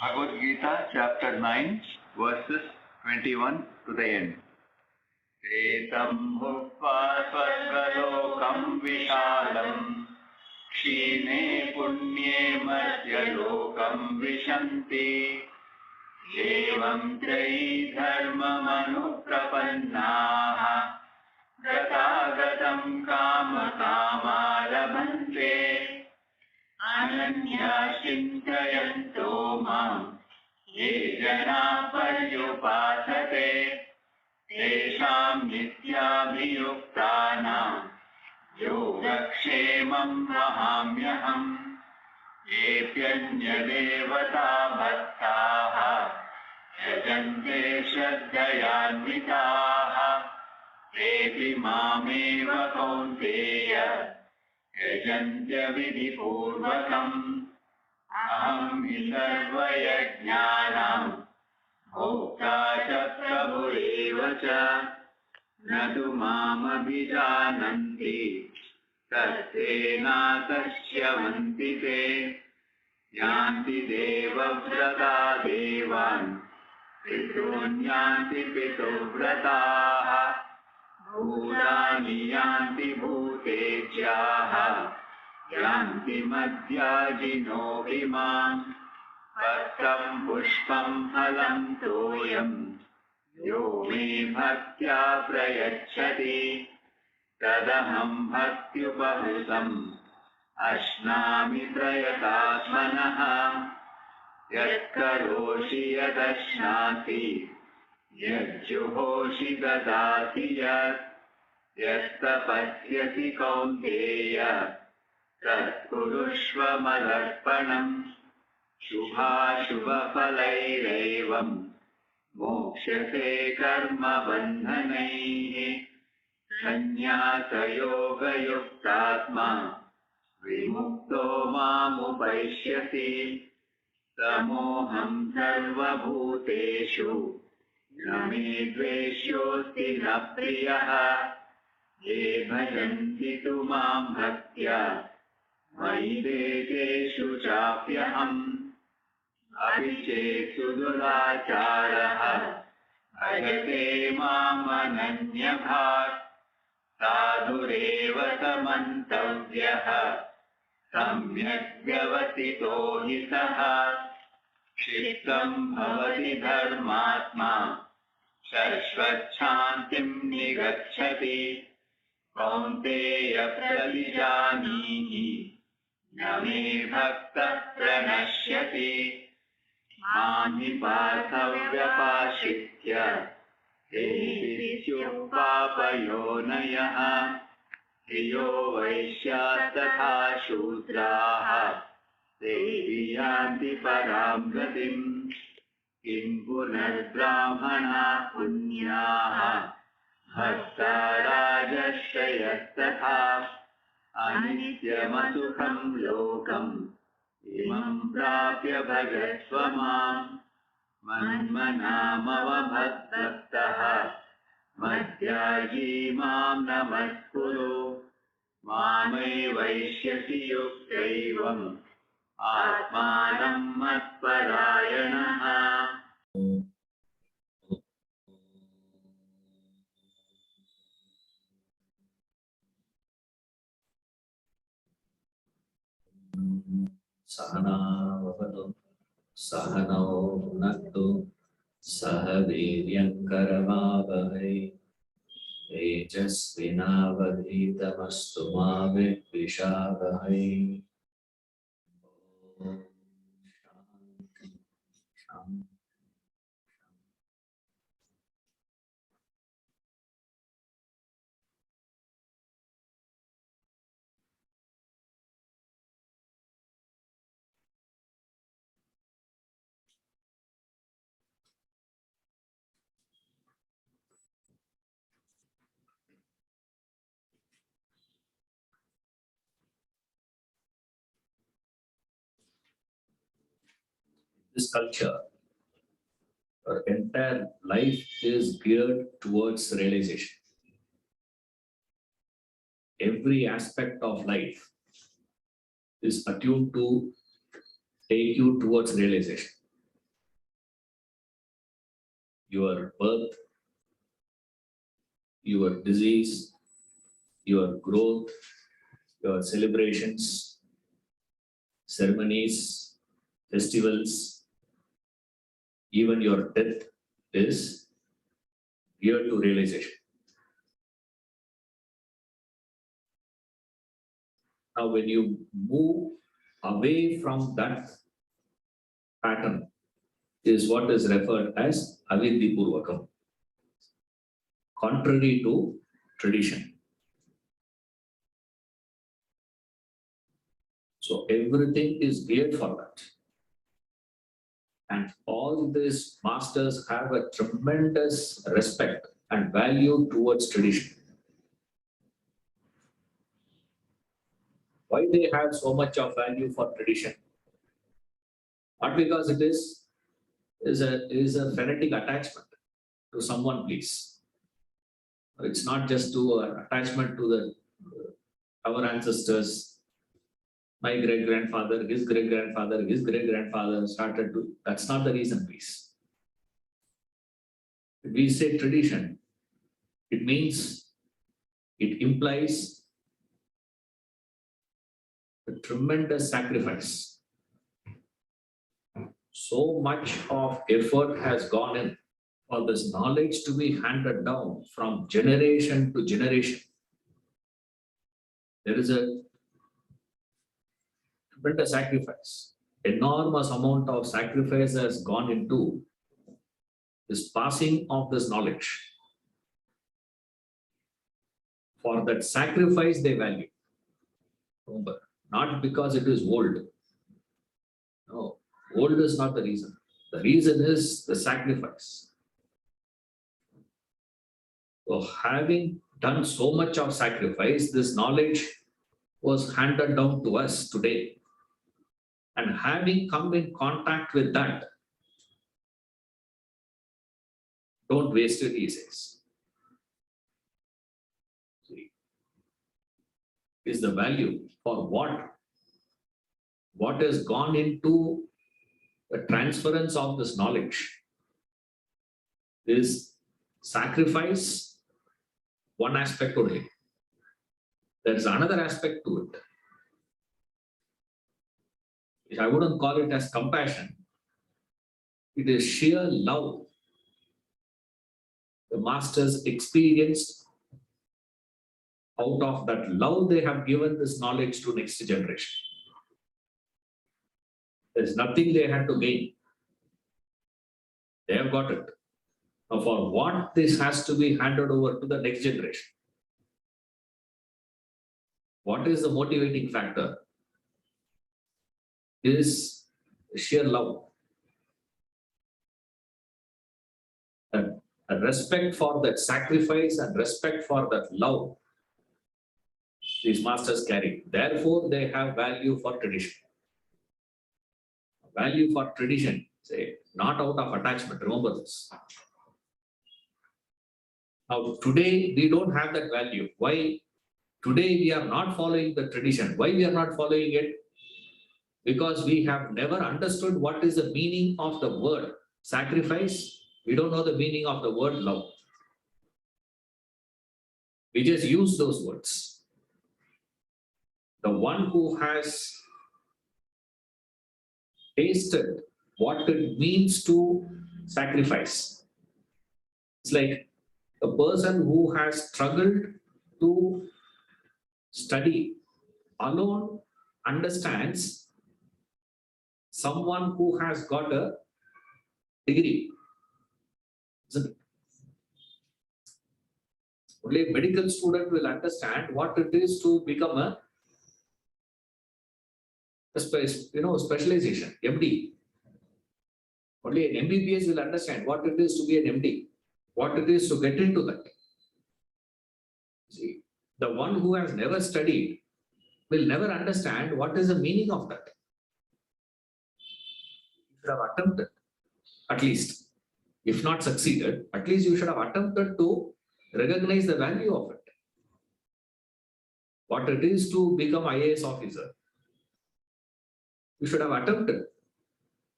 Bhagavad Gita, chapter 9, verses 21 to the end. Etam bhukva svargalokam vishalam kshine punye matyalokam vishanti evam trayi dharmamanuprapannaha gatagatam kama kama labhante Ananya Chintayanto Mam Ye Jana Paryupasate Tesham Nityabhiyuktanam Yogakshemam Mahamyaham Epyanya Devata Bhattaha Yajante Shraddhayanvitaha Epi Mameva Kaunteya Yajantya vidhipurvakam aham hi sarvayajnanam bhokta cha prabhureva cha nadu mam abhijananti tatsena tasyavanti te yanti devavrata devan pitrun yanti pituvrataha Bhutani yanti bhutejyaha yanti madhyajino imam patram pushpam phalam toyam yo me bhaktya prayachati tadaham bhaktyupahutam ashnami prayatasmanaha yat karoshi yadashnati Yajjuhoshi dadati yat yastapasyasi kaunteya tatkurushva malarpanam shubha shubha phalairevam mokshase karma bandhanaihi sannyasa yoga yuktatma vimukto mamupaishyasi samoham sarva bhuteshu Name dveshyosti na priyaha ye bhajanti tu mam bhaktya maideteshu chapyaham abhichet suduracharaha bhajate mam ananyabhat sadhureva samantavyaha samyak vyavasito hi saha Shittam bhavati dharmatma Shashvatshantim nigacchati Kaunteya pradijanihi Name bhakta pranashyati Mani parthavyapashitya Evisyupapayonayaha Hiyo vaishya tatha shudraha Deviyanti param gatim Kim punarbrahmana punyaha Bhakta rajashayattatha Anityamasukham lokam Imam prapya bhagasvamam Manmanamavabhadbhaktaha Madhyaji mam namaskuru Mamai vaishyasi yuktaivam Atmanam matparayanaha. Sahana vavatu, sahanao bhunaktu, sahaviryam karamavahai, tejasvinavadhitamastu ma vidvishavahai. This culture, our entire life is geared towards realization. Every aspect of life is attuned to take you towards realization. your birth, your disease, your growth, your celebrations, ceremonies, festivals, even your death is geared to realization. Now, when you move away from that pattern, is what is referred as avidhi purvakam, contrary to tradition. So everything is geared for that. And all these masters have a tremendous respect and value towards tradition. Why they have so much of value for tradition? Not because it is a frenetic attachment to someone, please. It's not just to an attachment to our ancestors. My great-grandfather, his great-grandfather, his great-grandfather started to. That's not the reason, please. If we say tradition, it implies a tremendous sacrifice. So much of effort has gone in for this knowledge to be handed down from generation to generation. There is a tremendous sacrifice. Enormous amount of sacrifice has gone into this passing of this knowledge. For that sacrifice, they value. Remember, not because it is old. No, old is not the reason. The reason is the sacrifice. So, having done so much of sacrifice, this knowledge was handed down to us today. And having come in contact with that, don't waste it, he says. See, is the value for what? What has gone into the transference of this knowledge is sacrifice, one aspect only. There is another aspect to it. I wouldn't call it as compassion. It is sheer love. The masters experienced out of that love, they have given this knowledge to next generation. There's nothing they had to gain. They have got it. Now, for what this has to be handed over to the next generation? What is the motivating factor? Is sheer love. And a respect for that sacrifice and respect for that love these masters carry. Therefore, they have value for tradition. Value for tradition, say, not out of attachment. Remember this. Now, today, we don't have that value. Why? Today, we are not following the tradition. Why we are not following it? Because we have never understood what is the meaning of the word sacrifice. We don't know the meaning of the word love. We just use those words. The one who has tasted what it means to sacrifice. It's like a person who has struggled to study alone understands someone who has got a degree. Isn't it? Only a medical student will understand what it is to become a specialization, MD. Only an MBBS will understand what it is to be an MD, what it is to get into that. See, the one who has never studied will never understand what is the meaning of that. You should have attempted, at least. If not succeeded, at least you should have attempted to recognize the value of it. What it is to become IAS officer. You should have attempted.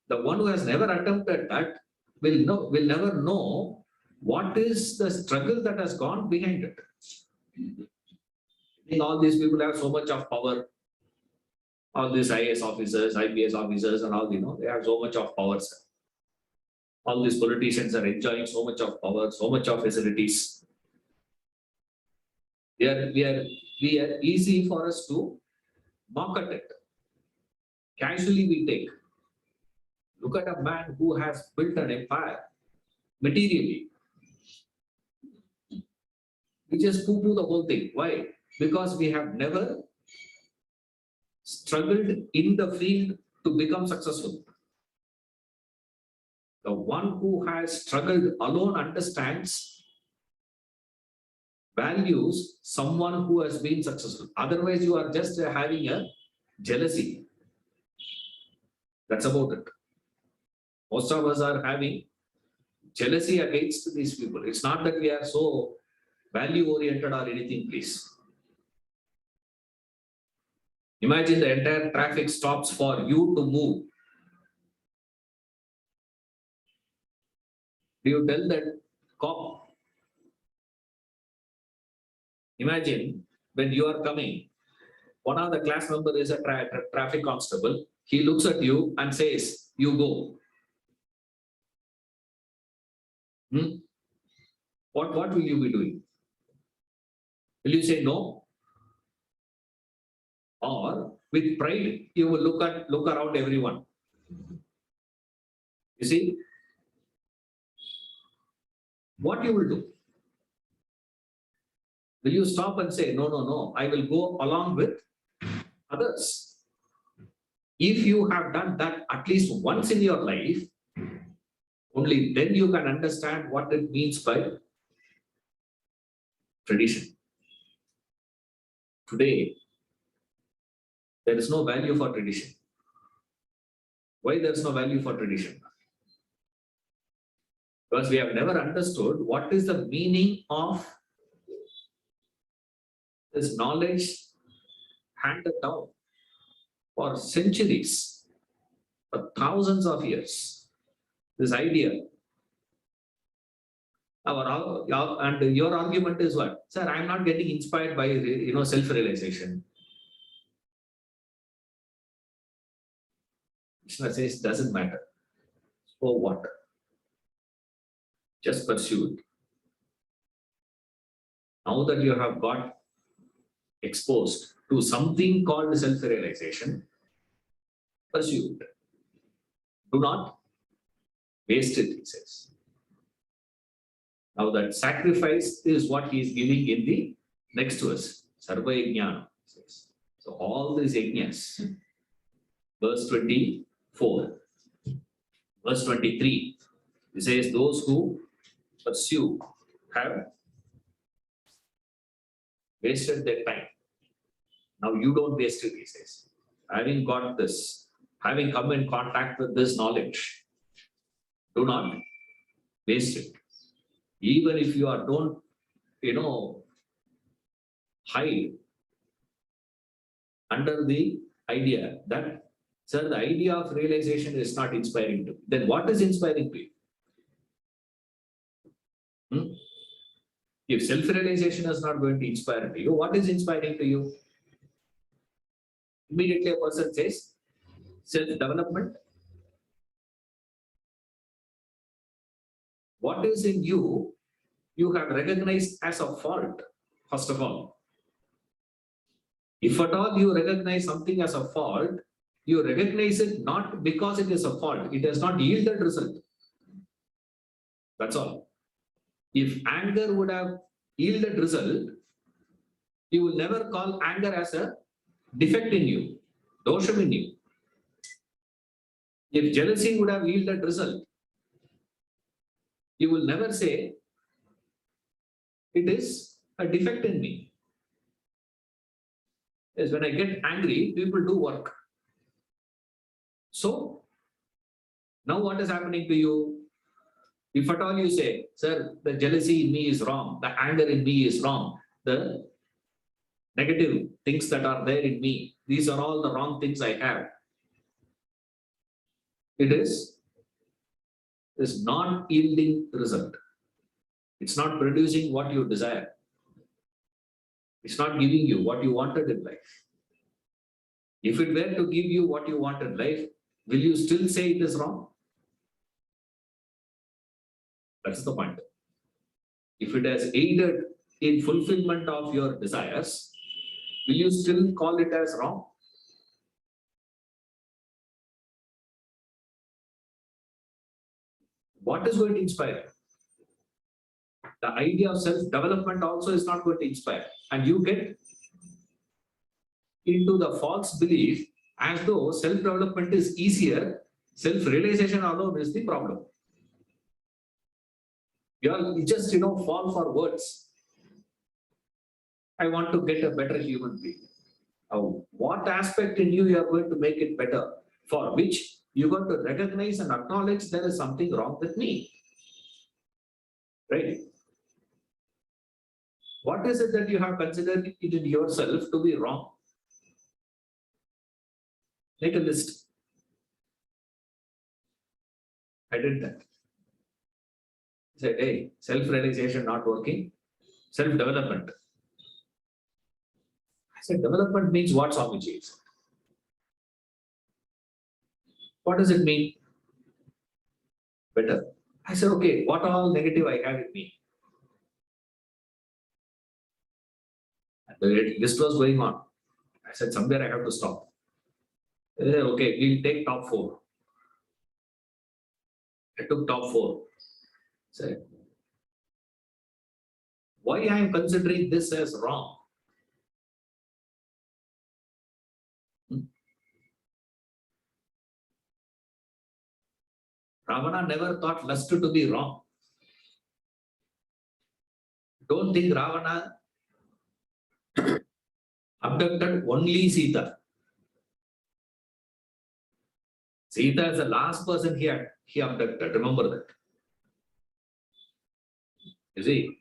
The one who has never attempted that will never know what is the struggle that has gone behind it. I think all these people have so much of power. All these IAS officers, IPS officers, and all, they have so much of power, sir. All these politicians are enjoying so much of power, so much of facilities. We are easy for us to mock at it. Casually we take. Look at a man who has built an empire materially. We just poo-poo the whole thing. Why? Because we have never struggled in the field to become successful. The one who has struggled alone understands, values someone who has been successful. Otherwise, you are just having a jealousy. That's about it. Most of us are having jealousy against these people. It's not that we are so value-oriented or anything, please. Imagine the entire traffic stops for you to move. Do you tell that cop? Imagine when you are coming, one of the class members is a traffic constable. He looks at you and says, you go. What will you be doing? Will you say no? Or with pride, you will look around everyone. You see? What you will do? Will you stop and say, no, I will go along with others? If you have done that at least once in your life, only then you can understand what it means by tradition. Today, there is no value for tradition. Why there is no value for tradition? Because we have never understood what is the meaning of this knowledge handed down for centuries, for thousands of years. This idea. And your argument is what? Sir, I'm not getting inspired by self-realization. Krishna says, doesn't matter. So what? Just pursue it. Now that you have got exposed to something called self-realization, pursue it. Do not waste it, he says. Now that sacrifice is what he is giving in the next verse. Sarva Yajnana, says. So all these yajnas. Verse 24. Verse 23. He says, those who pursue have wasted their time. Now you don't waste it, he says. Having got this, having come in contact with this knowledge, do not waste it. Even if you are, don't, hide under the idea that, sir, the idea of realization is not inspiring to you. Then what is inspiring to you? If self-realization is not going to inspire to you, what is inspiring to you? Immediately a person says, self-development. What is in you, you have recognized as a fault, first of all. If at all you recognize something as a fault, you recognize it not because it is a fault. It has not yielded result. That's all. If anger would have yielded result, you will never call anger as a defect in you, dosham in you. If jealousy would have yielded result, you will never say, it is a defect in me. Yes, when I get angry, people do work. So, now what is happening to you? If at all you say, sir, the jealousy in me is wrong, the anger in me is wrong, the negative things that are there in me, these are all the wrong things I have. It is is not yielding result. It's not producing what you desire. It's not giving you what you wanted in life. If it were to give you what you want in life, will you still say it is wrong? That's the point. If it has aided in fulfillment of your desires, will you still call it as wrong? What is going to inspire? The idea of self-development also is not going to inspire. And you get into the false belief as though self-development is easier, self-realization alone is the problem. You just, fall for words. I want to get a better human being. What aspect in you are going to make it better? For which you got to recognize and acknowledge there is something wrong with me. Right? What is it that you have considered it in yourself to be wrong? Make a list. I did that. Said, hey, self-realization not working, self-development. I said, development means what, Swamiji? What does it mean? Better. I said, okay, what all negative I have in me? And the list was going on. I said, somewhere I have to stop. They said, okay, we'll take top 4. I took top 4. Said, why I am considering this as wrong? Ravana never thought lust to be wrong. Don't think Ravana abducted only Sita. Sita is the last person he abducted. Remember that. You see,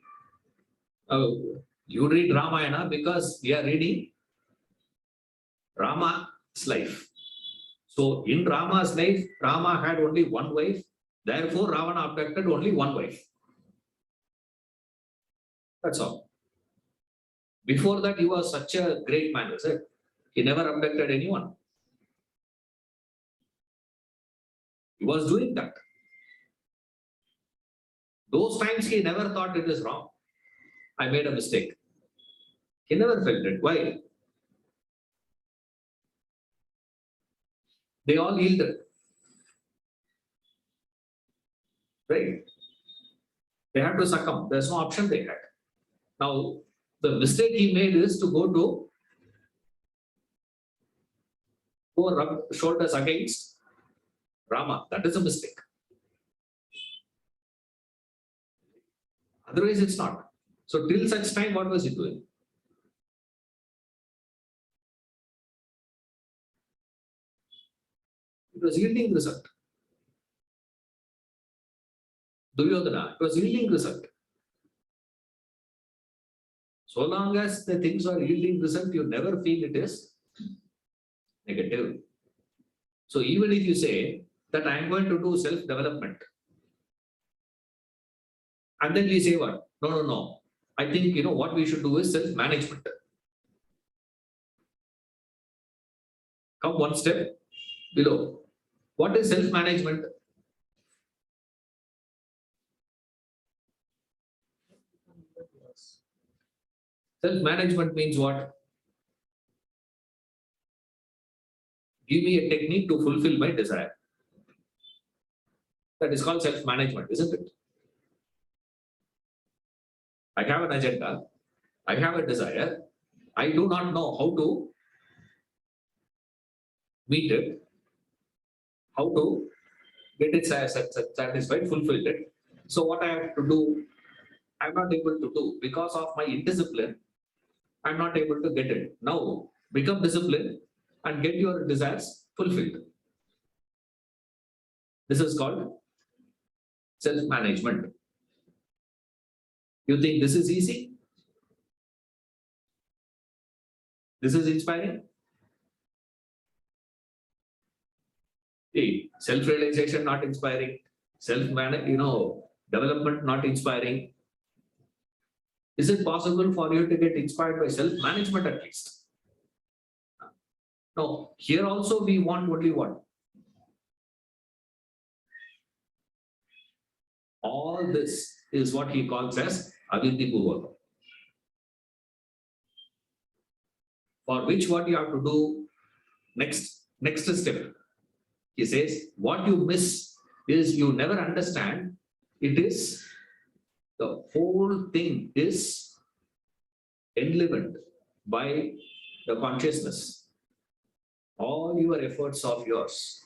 you read Ramayana because we are reading Rama's life. So in Rama's life, Rama had only one wife. Therefore, Ravana abducted only one wife. That's all. Before that, he was such a great man, is it? He never abducted anyone. He was doing that. Those times he never thought it is wrong. I made a mistake. He never felt it. Why? They all yielded. Right? They had to succumb. There's no option they had. Now, the mistake he made is to go rub shoulders against Rama. That is a mistake. Otherwise, it's not. So, till such time, what was he doing? It was yielding result. Duryodhana, it was yielding result. So long as the things are yielding result, you never feel it is negative. So even if you say that I am going to do self-development, and then we say what? No. I think what we should do is self-management. Come one step below. What is self-management? Self-management means what? Give me a technique to fulfill my desire. That is called self-management, isn't it? I have an agenda. I have a desire. I do not know how to meet it, how to get it satisfied, fulfilled it. So what I have to do, I'm not able to do because of my indiscipline. I'm not able to get it. Now, become disciplined and get your desires fulfilled. This is called self-management. You think this is easy? This is inspiring? See, self-realization not inspiring, development not inspiring. Is it possible for you to get inspired by self-management at least? No, here also we want only one. All this is what he calls as avidhi purvakam. For which what you have to do next step. He says, what you miss is you never understand. It is the whole thing is enlivened by the consciousness. All your efforts of yours,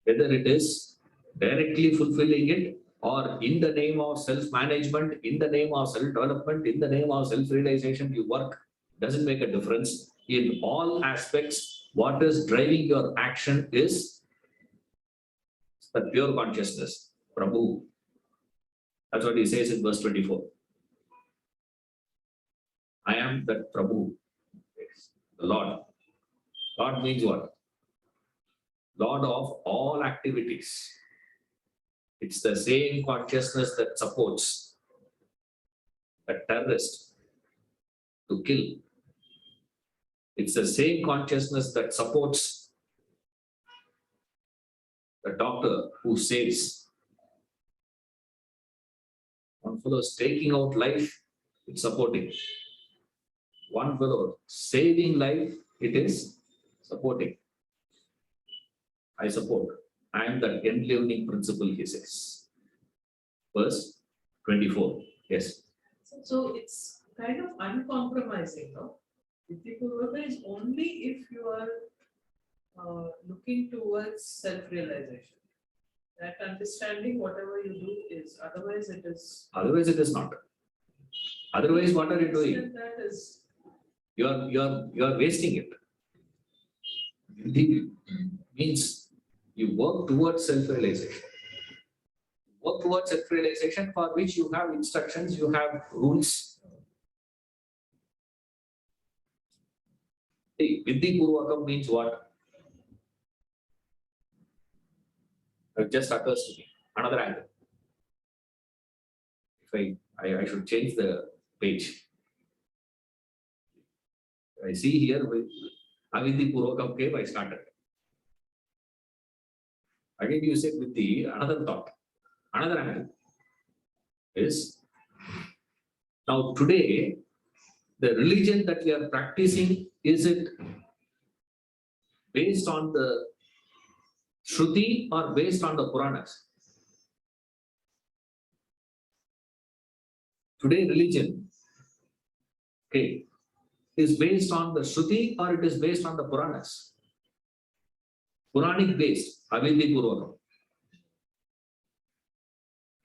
whether it is directly fulfilling it or in the name of self-management, in the name of self-development, in the name of self-realization, you work, doesn't make a difference. In all aspects, what is driving your action is the pure consciousness, Prabhu. That's what he says in verse 24. I am that Prabhu, the Lord. Lord means what? Lord of all activities. It's the same consciousness that supports a terrorist to kill. It's the same consciousness that supports the doctor who saves. One fellow is taking out life, it's supporting. One fellow saving life, it is supporting. I support. I am that enlivening principle, he says. Verse 24. Yes. So it's kind of uncompromising, no? Vidya is only if you are looking towards self-realization. That understanding, whatever you do, is otherwise it is. Otherwise, it is not. Otherwise, what are you doing? That is. You are wasting it. It means you work towards self-realization. Work towards self-realization for which you have instructions, you have rules. Vidhi Purvakam means what? It just occurs to me. Another angle. If I should change the page. I see here with Avidhi Purvakam came, I started. Again, you said with the another thought. Another angle is now today, the religion that we are practicing, is it based on the Shruti or based on the Puranas? Today, religion, okay, is based on the Shruti or it is based on the Puranas? Puranic based, Avidhi Purvakam.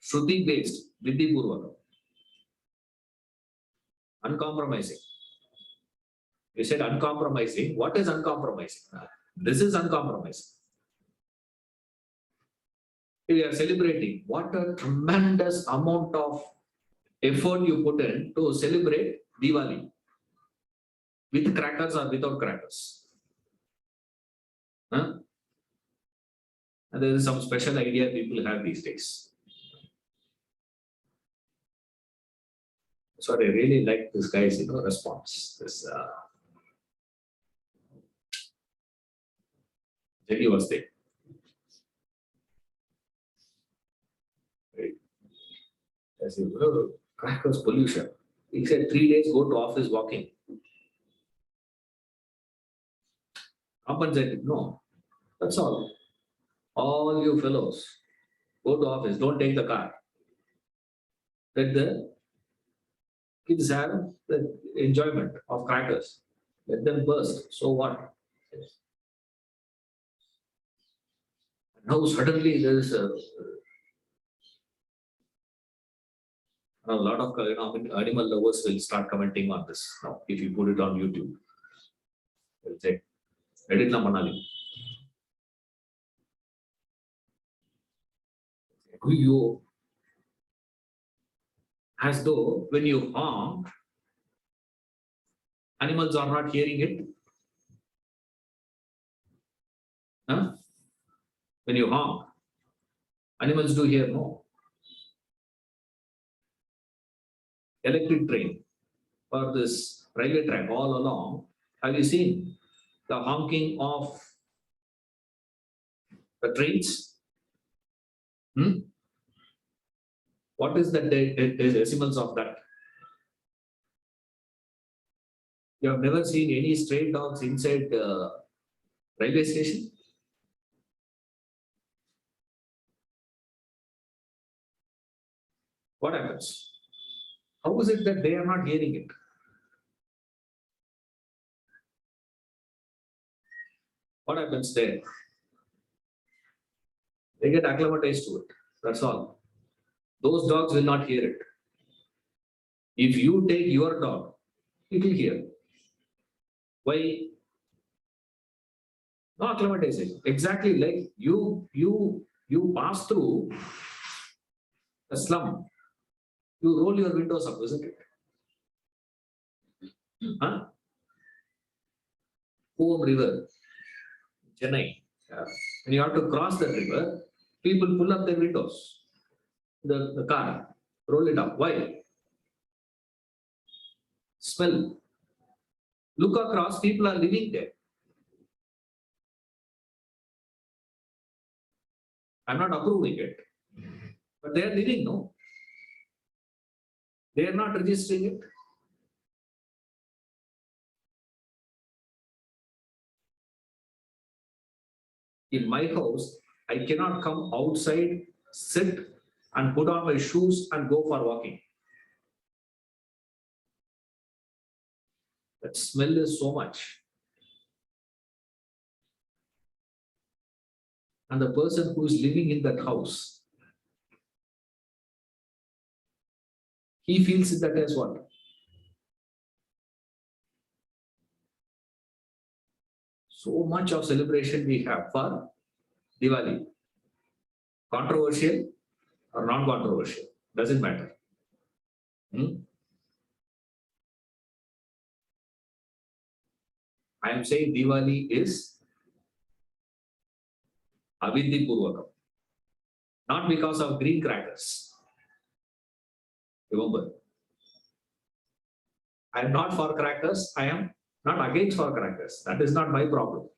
Shruti based, Vidhi Purvakam. Uncompromising. You said uncompromising. What is uncompromising? This is uncompromising. We are celebrating. What a tremendous amount of effort you put in to celebrate Diwali. With crackers or without crackers. Huh? And there is some special idea people have these days. So I really like this guy's response. This Jenny was there. Right. I said, crackers pollution. He said 3 days go to office walking. Compensated? No. That's all. All you fellows, go to office, don't take the car. Let the kids have the enjoyment of crackers. Let them burst. So what? Now suddenly there is a lot of animal lovers will start commenting on this now. If you put it on YouTube, they'll say, edit na manali. You, as though when you honk, animals are not hearing it. Huh? When you honk, Animals do here, no. Electric train or this railway track all along. Have you seen the honking of the trains? What is the decimals of that? You have never seen any stray dogs inside the railway station? What happens? How is it that they are not hearing it? What happens there? They get acclimatized to it. That's all. Those dogs will not hear it. If you take your dog, it will hear. Why? No acclimatization. Exactly like you pass through a slum. You roll your windows up, isn't it? Huh? Home River, Chennai. When you have to cross the river, people pull up their windows, the car, roll it up. Why? Smell. Look across, people are living there. I'm not approving it, but they are living, no? They are not registering it. In my house, I cannot come outside, sit and put on my shoes and go for walking. That smell is so much. And the person who is living in that house, he feels that as what? So much of celebration we have for Diwali. Controversial or non-controversial, doesn't matter. I am saying Diwali is Avidhi Purvakam. Not because of green crackers. Remember, I am not for crackers. I am not against for crackers. That is not my problem.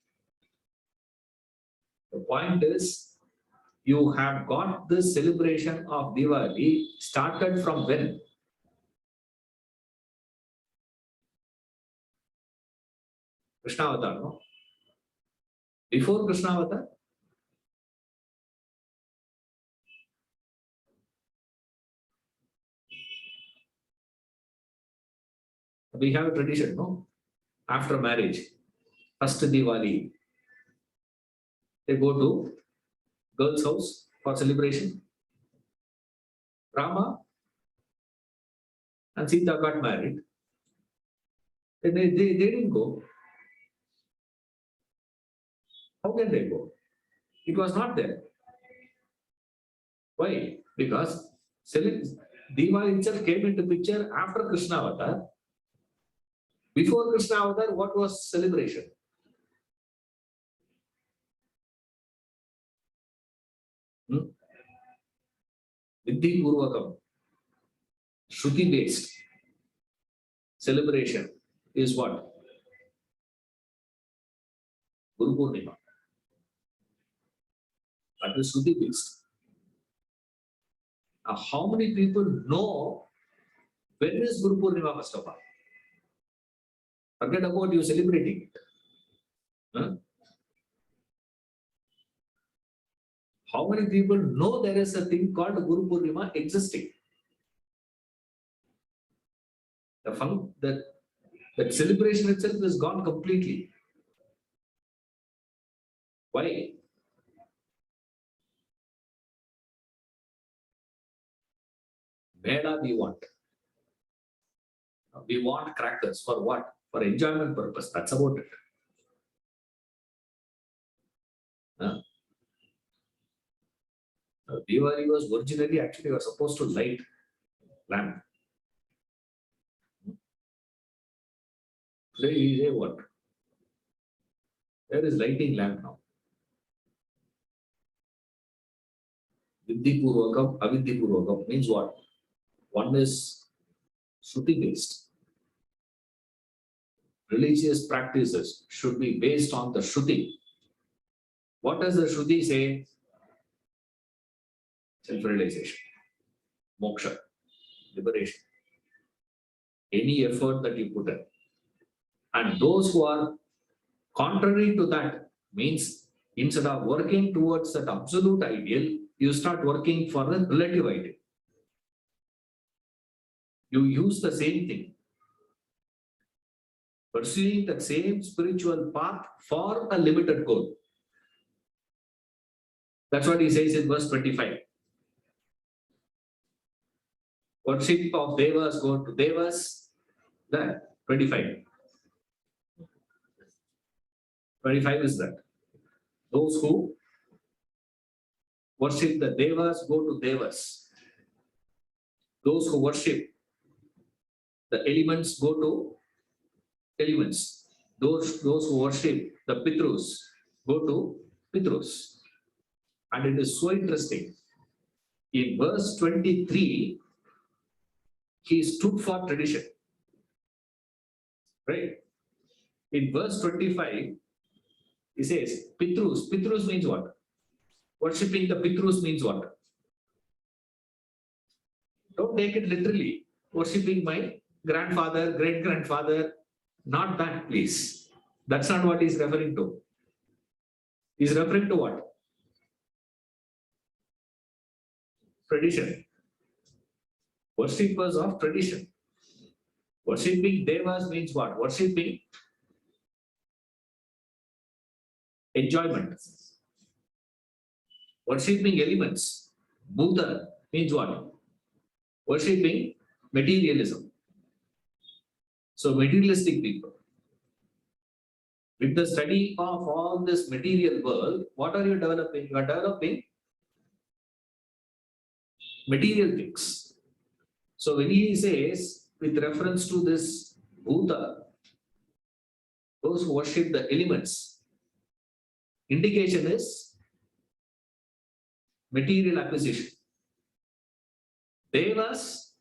The point is, you have got this celebration of Diwali started from when? Krishna Avatar, no? Before Krishna Avatar? We have a tradition, no? After marriage, first Diwali, they go to girl's house for celebration. Rama and Sita got married. They didn't go. How can they go? It was not there. Why? Because Diwali itself came into picture after Krishna Avatar. Before Krishna Avatar, what was celebration? Vidhi Purvakam, Shruti based celebration is what? Guru Purnima. That is Shruti based. Now, how many people know when is Guru Purnima first of all? Forget about you celebrating it. How many people know there is a thing called Guru Purnima existing? That celebration itself is gone completely. Why? Mela we want. We want crackers for what? For enjoyment purpose. That's about it. Diwali was originally actually you are supposed to light lamp. Today we say what? There is lighting lamp now. Viddhipurvakam, Aviddhipurvakam means what? One is Shruti based. Religious practices should be based on the Shruti. What does the Shruti say? Self-realization, moksha, liberation. Any effort that you put in. And those who are contrary to that means instead of working towards that absolute ideal, you start working for the relative ideal. You use the same thing. Pursuing the same spiritual path for a limited goal. That's what he says in verse 25. Worship of Devas go to Devas. That 25. 25 is that. Those who worship the Devas go to Devas. Those who worship the elements go to elements. Those who worship the Pitrus go to Pitrus. And it is so interesting. In verse 23, he stood for tradition. Right? In verse 25, he says, Pitrus. Pitrus means what? Worshipping the Pitrus means what? Don't take it literally. Worshipping my grandfather, great-grandfather. Not that, please. That's not what he's referring to. He's referring to what? Tradition. Worshippers of tradition. Worshipping Devas means what? Worshipping enjoyment. Worshipping elements. Bhuta means what? Worshipping materialism. So materialistic people. With the study of all this material world, what are you developing? You are developing material things. So when he says, with reference to this Bhuta, those who worship the elements, indication is material acquisition. Devas,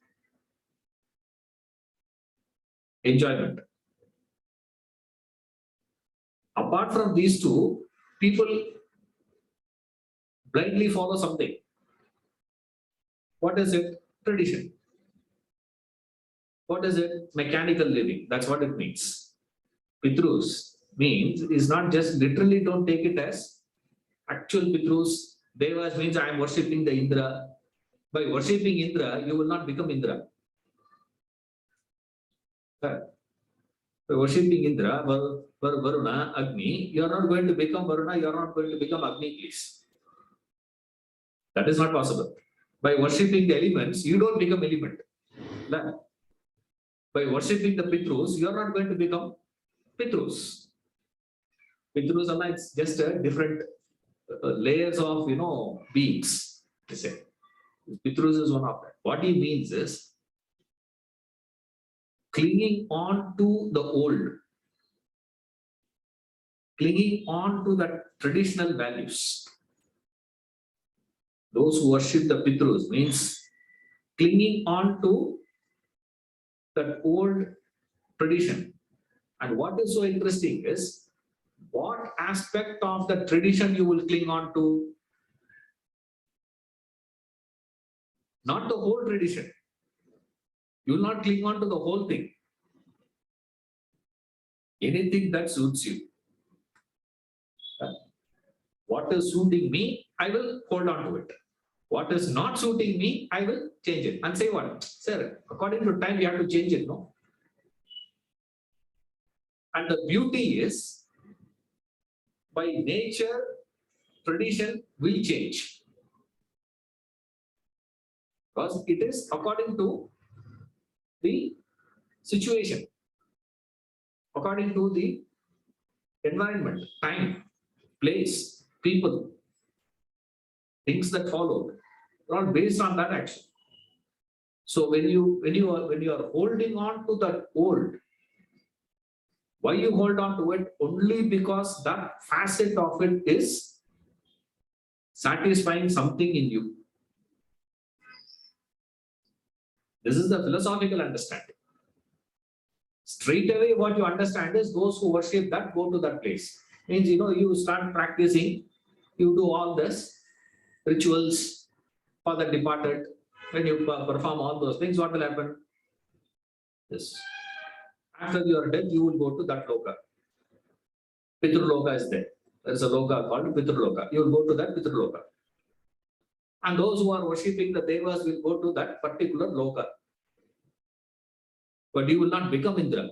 enjoyment. Apart from these two, people blindly follow something. What is it? Tradition. What is it? Mechanical living. That's what it means. Pitrus means is not just literally, don't take it as actual Pitrus. Devas means I am worshipping the Indra. By worshipping Indra, you will not become Indra. By worshipping Indra, Varuna, Agni, you are not going to become Varuna, you are not going to become Agni, please. That is not possible. By worshipping the elements, you don't become element. By worshipping the Pitrus, you are not going to become Pitrus. Pitrus are like just a different layers of beings. They say Pitrus is one of them. What he means is clinging on to the old, clinging on to the traditional values. Those who worship the Pitrus means clinging on to that old tradition. And what is so interesting is what aspect of the tradition you will cling on to. Not the whole tradition. You will not cling on to the whole thing. Anything that suits you. What is suiting me, I will hold on to it. What is not suiting me, I will change it. And say what? Sir, according to time, you have to change it, no? And the beauty is, by nature, tradition will change. Because it is according to the situation, according to the environment, time, place, people, things that followed, are all based on that action. So when you are holding on to that old, why you hold on to it? Only because that facet of it is satisfying something in you. This is the philosophical understanding. Straight away, what you understand is those who worship that go to that place. Means, you start practicing, you do all this rituals for the departed. When you perform all those things, what will happen? Yes. After your death, you will go to that loka. Pitraloka is there. There is a loka called Pitraloka. You will go to that Pitraloka. And those who are worshipping the devas will go to that particular loka. But you will not become Indra.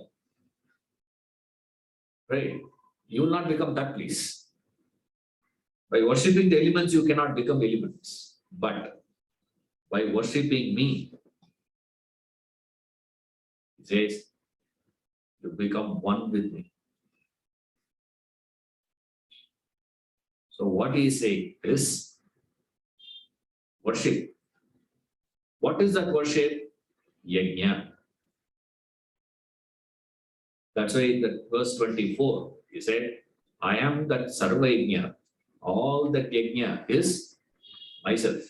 Right? You will not become that place. By worshipping the elements, you cannot become elements. But by worshipping me, he says, you become one with me. So what he is saying is worship. What is that worship? Yajna. That's why in the verse 24, he said, I am that Sarva Yajna. All that Yajna is myself.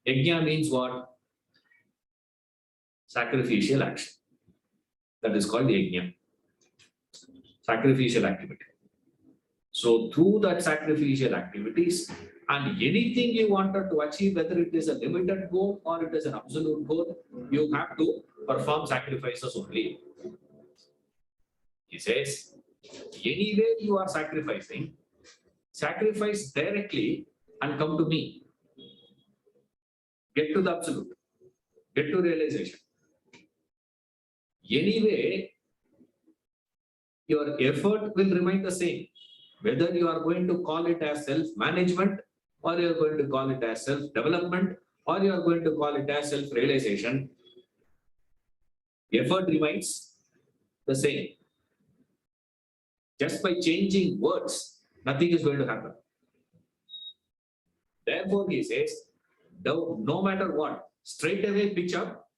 Yajna means what? Sacrificial action. That is called Yajna. Sacrificial activity. So through that sacrificial activities and anything you wanted to achieve, whether it is a limited goal or it is an absolute goal, you have to perform sacrifices only. He says, anywhere you are sacrificing, sacrifice directly and come to me. Get to the absolute. Get to realization. Anyway, your effort will remain the same. Whether you are going to call it as self-management, or you are going to call it as self-development, or you are going to call it as self-realization, effort remains the same. Just by changing words, nothing is going to happen. Therefore, he says, no matter what, straight away pitch up,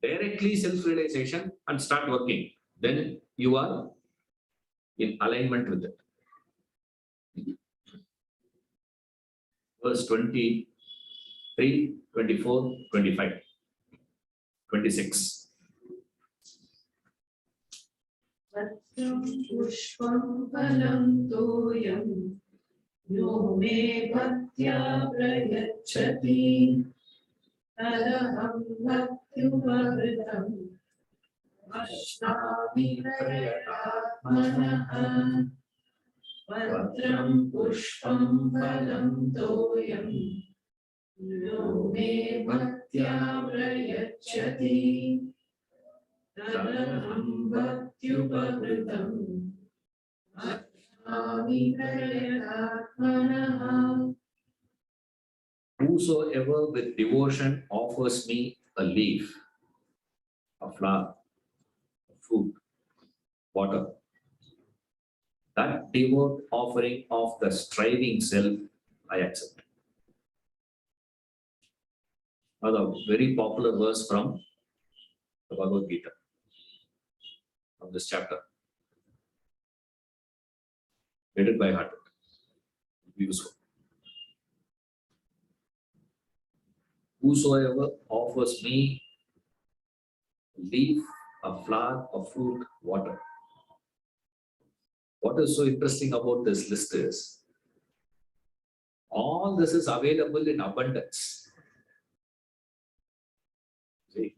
directly self-realization and start working. Then you are in alignment with it. Verse 23, 24, 25, 26. Pushpam phalam toyam yo me bhaktya prayachati tadaham bhaktyu ashnami prayatatmanaha Patram pushpam phalam toyam yo me bhaktya prayachati tadaham bhaktyu ashnami prayatatmanaha. Whosoever with devotion offers me a leaf, a flower, a fruit, water, that devout offering of the striving self, I accept. Another very popular verse from the Bhagavad Gita, from this chapter. Get it by heart. It will be useful. Whosoever offers me a leaf, a flower, a fruit, water. What is so interesting about this list is, all this is available in abundance. See,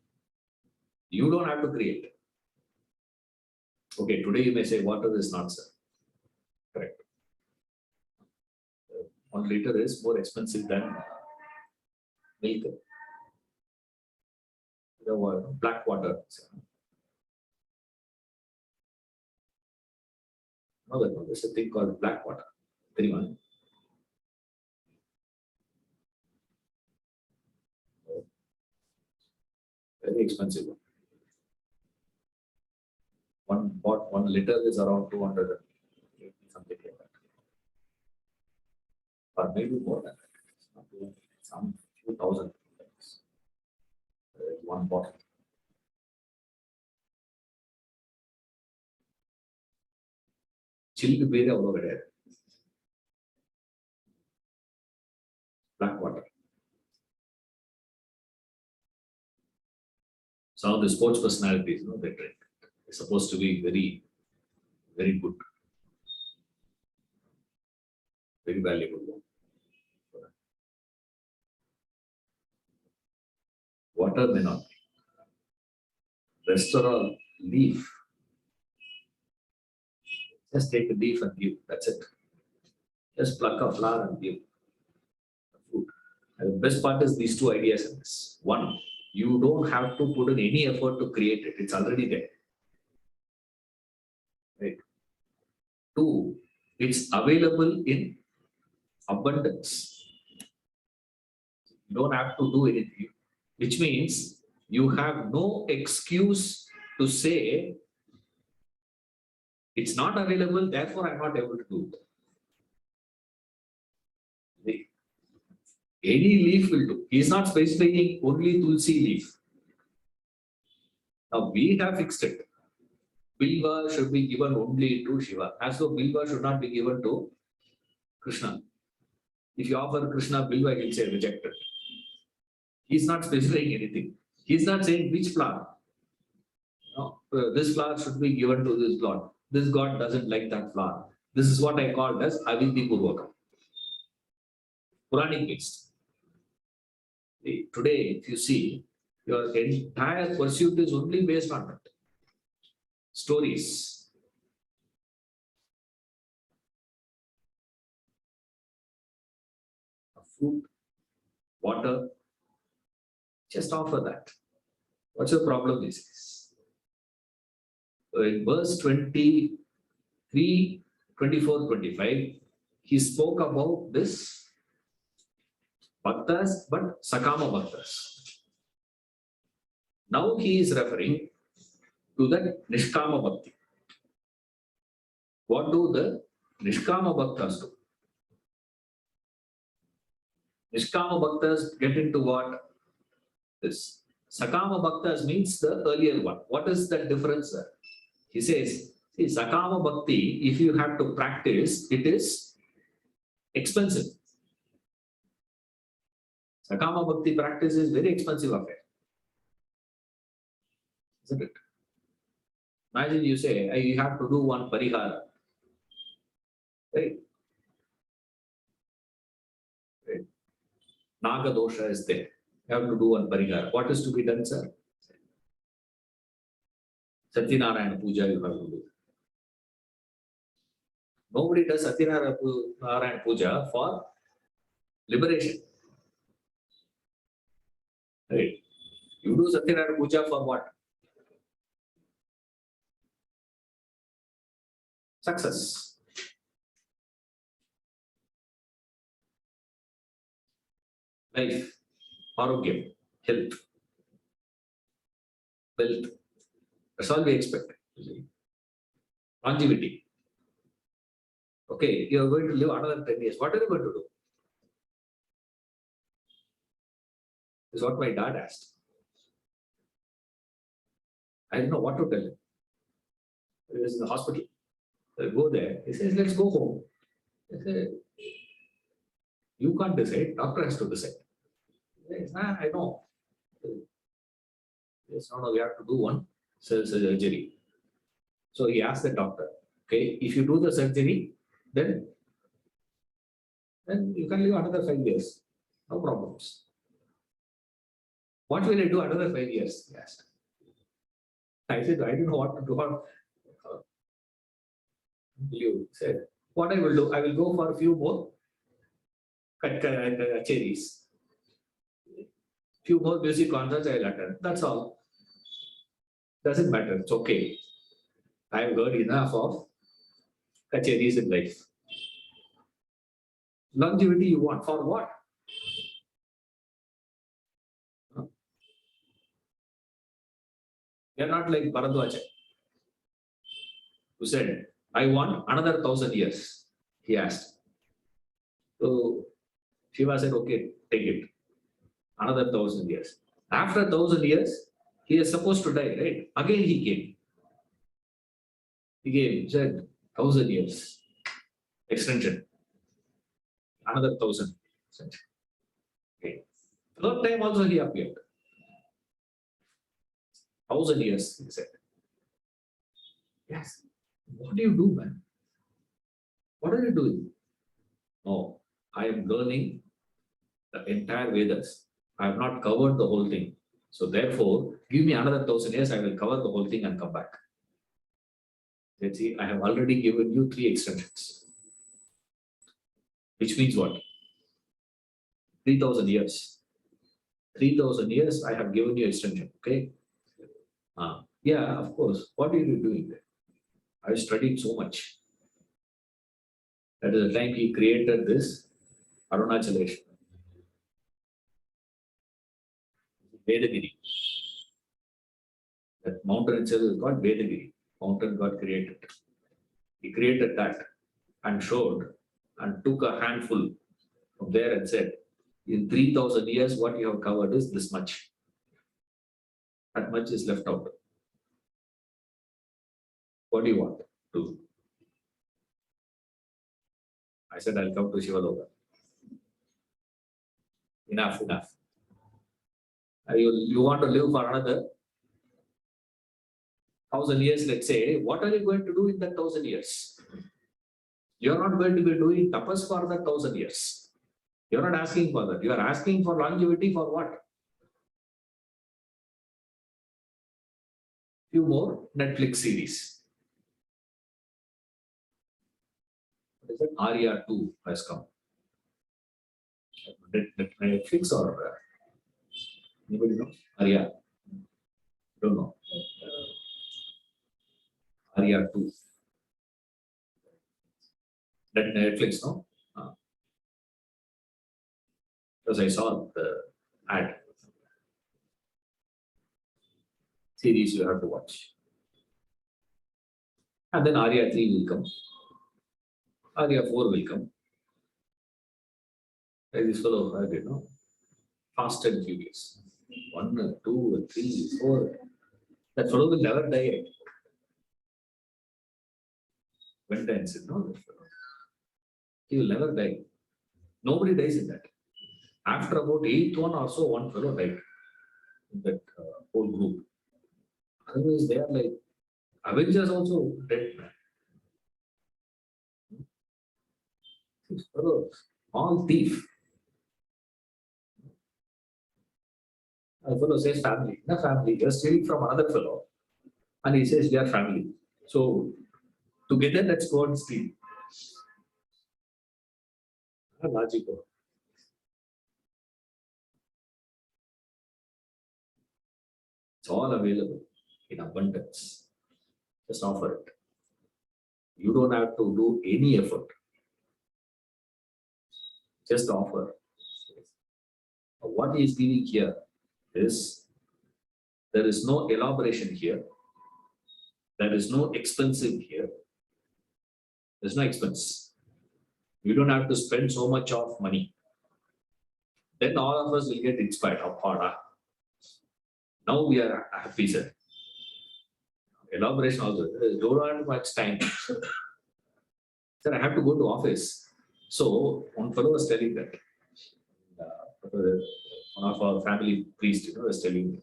you don't have to create. Okay, today you may say water is not, sir. Correct. 1 liter is more expensive than milk. Black water. No, there's a thing called black water. Anyone? Very expensive one. 1 liter is around 200, something like that. Or maybe more than that. It's not 200, some few thousand. One bottle. Chilled beer over there. Black water. Some of the sports personalities, they drink. It's supposed to be very, very good, very valuable. Water may not be. Restaurant, leaf. Just take a leaf and give. That's it. Just pluck a flower and give food. And the best part is these two ideas in this. One, you don't have to put in any effort to create it. It's already there. Right? Two, it's available in abundance. You don't have to do anything, which means you have no excuse to say it's not available, therefore I'm not able to do it. Any leaf will do. He is not specifying only Tulsi leaf. Now we have fixed it. Bilva should be given only to Shiva, as though Bilva should not be given to Krishna. If you offer Krishna Bilva, he will say rejected. He is not specifying anything. He is not saying which flower. No, this flower should be given to this god. This god doesn't like that flower. This is what I called as Avidhi Purvakam. Puranic based. Today, if you see, your entire pursuit is only based on that. Stories. Food, water, just offer that. What's your problem these days? So in verse 23, 24, 25, he spoke about this bhaktas, but sakama bhaktas. Now he is referring to the nishkama bhakti. What do the nishkama bhaktas do? Nishkama bhaktas get into what? This. Sakama bhaktas means the earlier one. What is the difference there? He says, see, sakama bhakti, if you have to practice, it is expensive. Sakama bhakti practice is very expensive affair. Isn't it? Imagine you say, you have to do one parihara. Right? Right? Naga dosha is there. You have to do one parihara. What is to be done, sir? Satyanarayana puja you have to do. Nobody does Satyanarayana puja for liberation. Right? You do Satyanarayana puja for what? Success. Life. Arogyam, health, wealth. That's all we expect. Longevity. Okay, you are going to live another 10 years. What are you going to do? This is what my dad asked. I didn't know what to tell him. He was in the hospital. I go there. He says, let's go home. I said, you can't decide. Doctor has to decide. He says, I know. Yes, no, we have to do one surgery. So he asked the doctor, okay, if you do the surgery, then you can live another 5 years. No problems. What will I do another 5 years? He asked. I said, I don't know what to do. You said, what I will do, I will go for a few more cherries. Few more music concerts I will attend. That's all. Doesn't matter. It's okay. I have heard enough of kacheris in life. Longevity you want for what? We are not like Bharadwaja, who said, I want another 1,000 years. He asked. So Shiva said, okay, take it. Another 1,000 years. After 1,000 years, he is supposed to die, right? Again he came. He said, 1,000 years. Extension. Another 1,000. Okay. Third time also he appeared. 1,000 years, he said. Yes. What do you do, man? What are you doing? No, I am learning the entire Vedas. I have not covered the whole thing. So therefore, give me another 1,000 years, I will cover the whole thing and come back. Let's see, I have already given you 3 extensions. Which means what? 3,000 years. 3,000 years, I have given you extension, okay? Yeah, of course. What are you doing there? I studied so much. That is the time he created this Arunachaleshwar. Vedagiri. That mountain itself is called Vedagiri. Mountain got created. He created that and showed and took a handful from there and said, in 3,000 years, what you have covered is this much. That much is left out. What do you want to do? I said, I'll come to Shivaloka. Enough. You want to live for another 1,000 years, let's say. What are you going to do in that 1,000 years? You're not going to be doing tapas for that 1,000 years. You're not asking for that. You are asking for longevity for what? Few more Netflix series. What is it? Arya 2 has come. Netflix or anybody know? Arya. Don't know. Arya 2. That Netflix, no? Because I saw the ad. Series you have to watch. And then Arya 3 will come. Arya 4 will come. Like this fellow, I did know. Fast and Furious. 1, 2, 3, 4. That fellow will never die. When ends it, no? He will never die. Nobody dies in that. After about 8th one or so, one fellow died in that whole group. Otherwise, they are like Avengers also dead. This fellow, all thief. A fellow says family. No family. You're stealing from another fellow. And he says we are family. So together let's go and steal. Logical. It's all available in abundance. Just offer it. You don't have to do any effort. Just offer. What he is giving here is there is no elaboration here. There is no expensive here. There's no expense. You don't have to spend so much of money. Then all of us will get inspired. Now we are happy, sir. Elaboration also. Don't have much time. Sir, I have to go to office. So one fellow was telling that. One of our family priests, was telling me.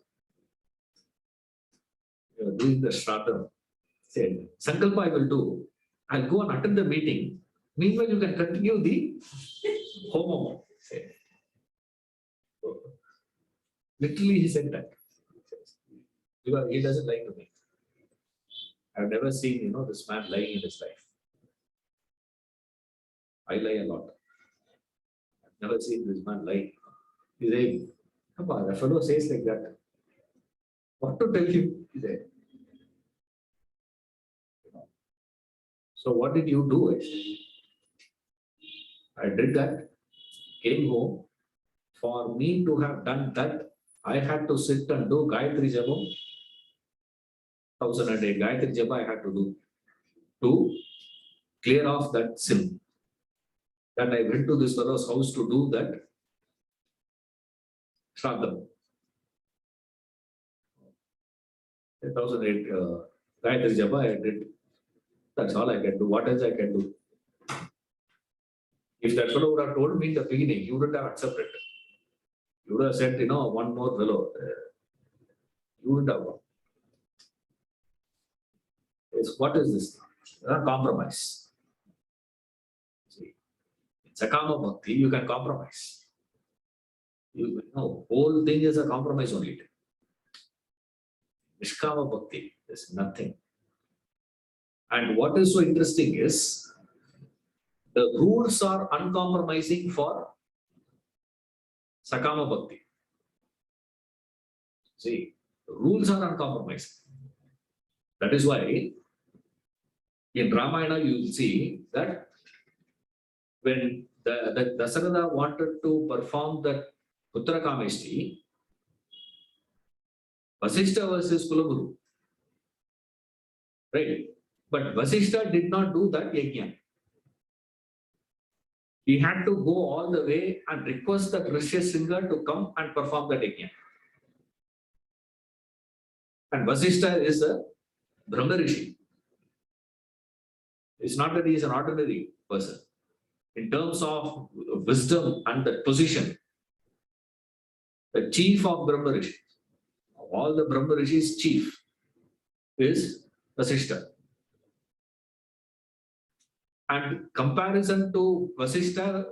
Doing the Shraddha. Said, Sankalpa I will do. I'll go and attend the meeting. Meanwhile, you can continue the Homam. Literally, he said that. Because he doesn't lie to me. I've never seen, this man lying in his life. I lie a lot. I've never seen this man lie. He's saying, the fellow says like that. What to tell him? He said. So what did you do actually? I did that, came home. For me to have done that, I had to sit and do Gayatri Japa. 1,000 a day. Gayatri Japa I had to do to clear off that sin. Then I went to this fellow's house to do that Shraddha. 1,008 Gayatri Japa I did. That's all I can do. What else I can do? If that fellow would have told me in the beginning, you wouldn't have accepted. You would have said, one more fellow. You wouldn't have. What is this? Compromise. See, in Sakama Bhakti, you can compromise. You know, whole thing is a compromise only. Nishkama Bhakti, there's nothing. And what is so interesting is the rules are uncompromising for Sakama Bhakti. See, the rules are uncompromising. That is why in Ramayana you will see that when the Dasaratha wanted to perform that Putra Kameshti, Vasishta was his Kulaguru. Right? But Vasishta did not do that yajna. He had to go all the way and request the Rishyasringa to come and perform that yajna. And Vasishta is a Brahma Rishi. It's not that he is an ordinary person. In terms of wisdom and the position, the chief of Brahma Rishi, of all the Brahma Rishis, chief is Vasishta. And comparison to Vasishta,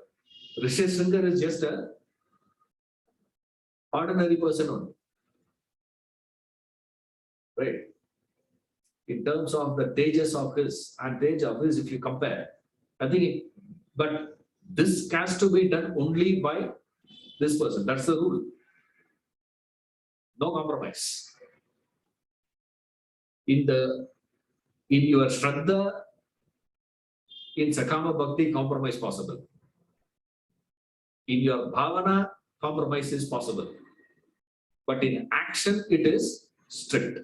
Rishyasringa is just a ordinary person only. Right? In terms of the tejas of his and tej of his, if you compare, I think, but this has to be done only by this person. That's the rule. No compromise. In your Shraddha, in Sakama Bhakti, compromise possible. In your Bhavana, compromise is possible. But in action, it is strict.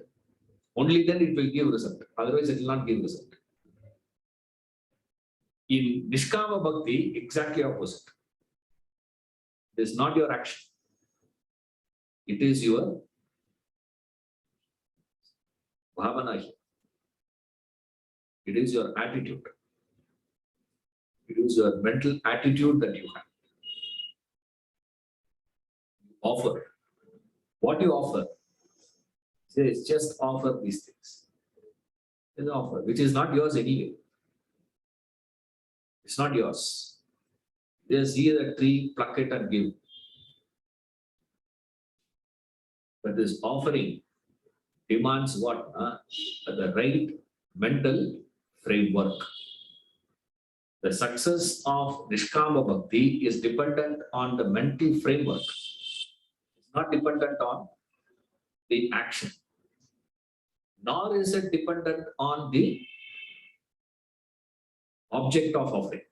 Only then it will give result. Otherwise, it will not give result. In Nishkama Bhakti, exactly opposite. It is not your action. It is your Bhavana. It is your attitude. It is your mental attitude that you have. Offer. What you offer? Says just offer these things. It's an offer, which is not yours anyway. It's not yours. Just see the tree, pluck it and give. But this offering demands what? The right mental framework. The success of Nishkama Bhakti is dependent on the mental framework. It's not dependent on the action. Nor is it dependent on the object of offering.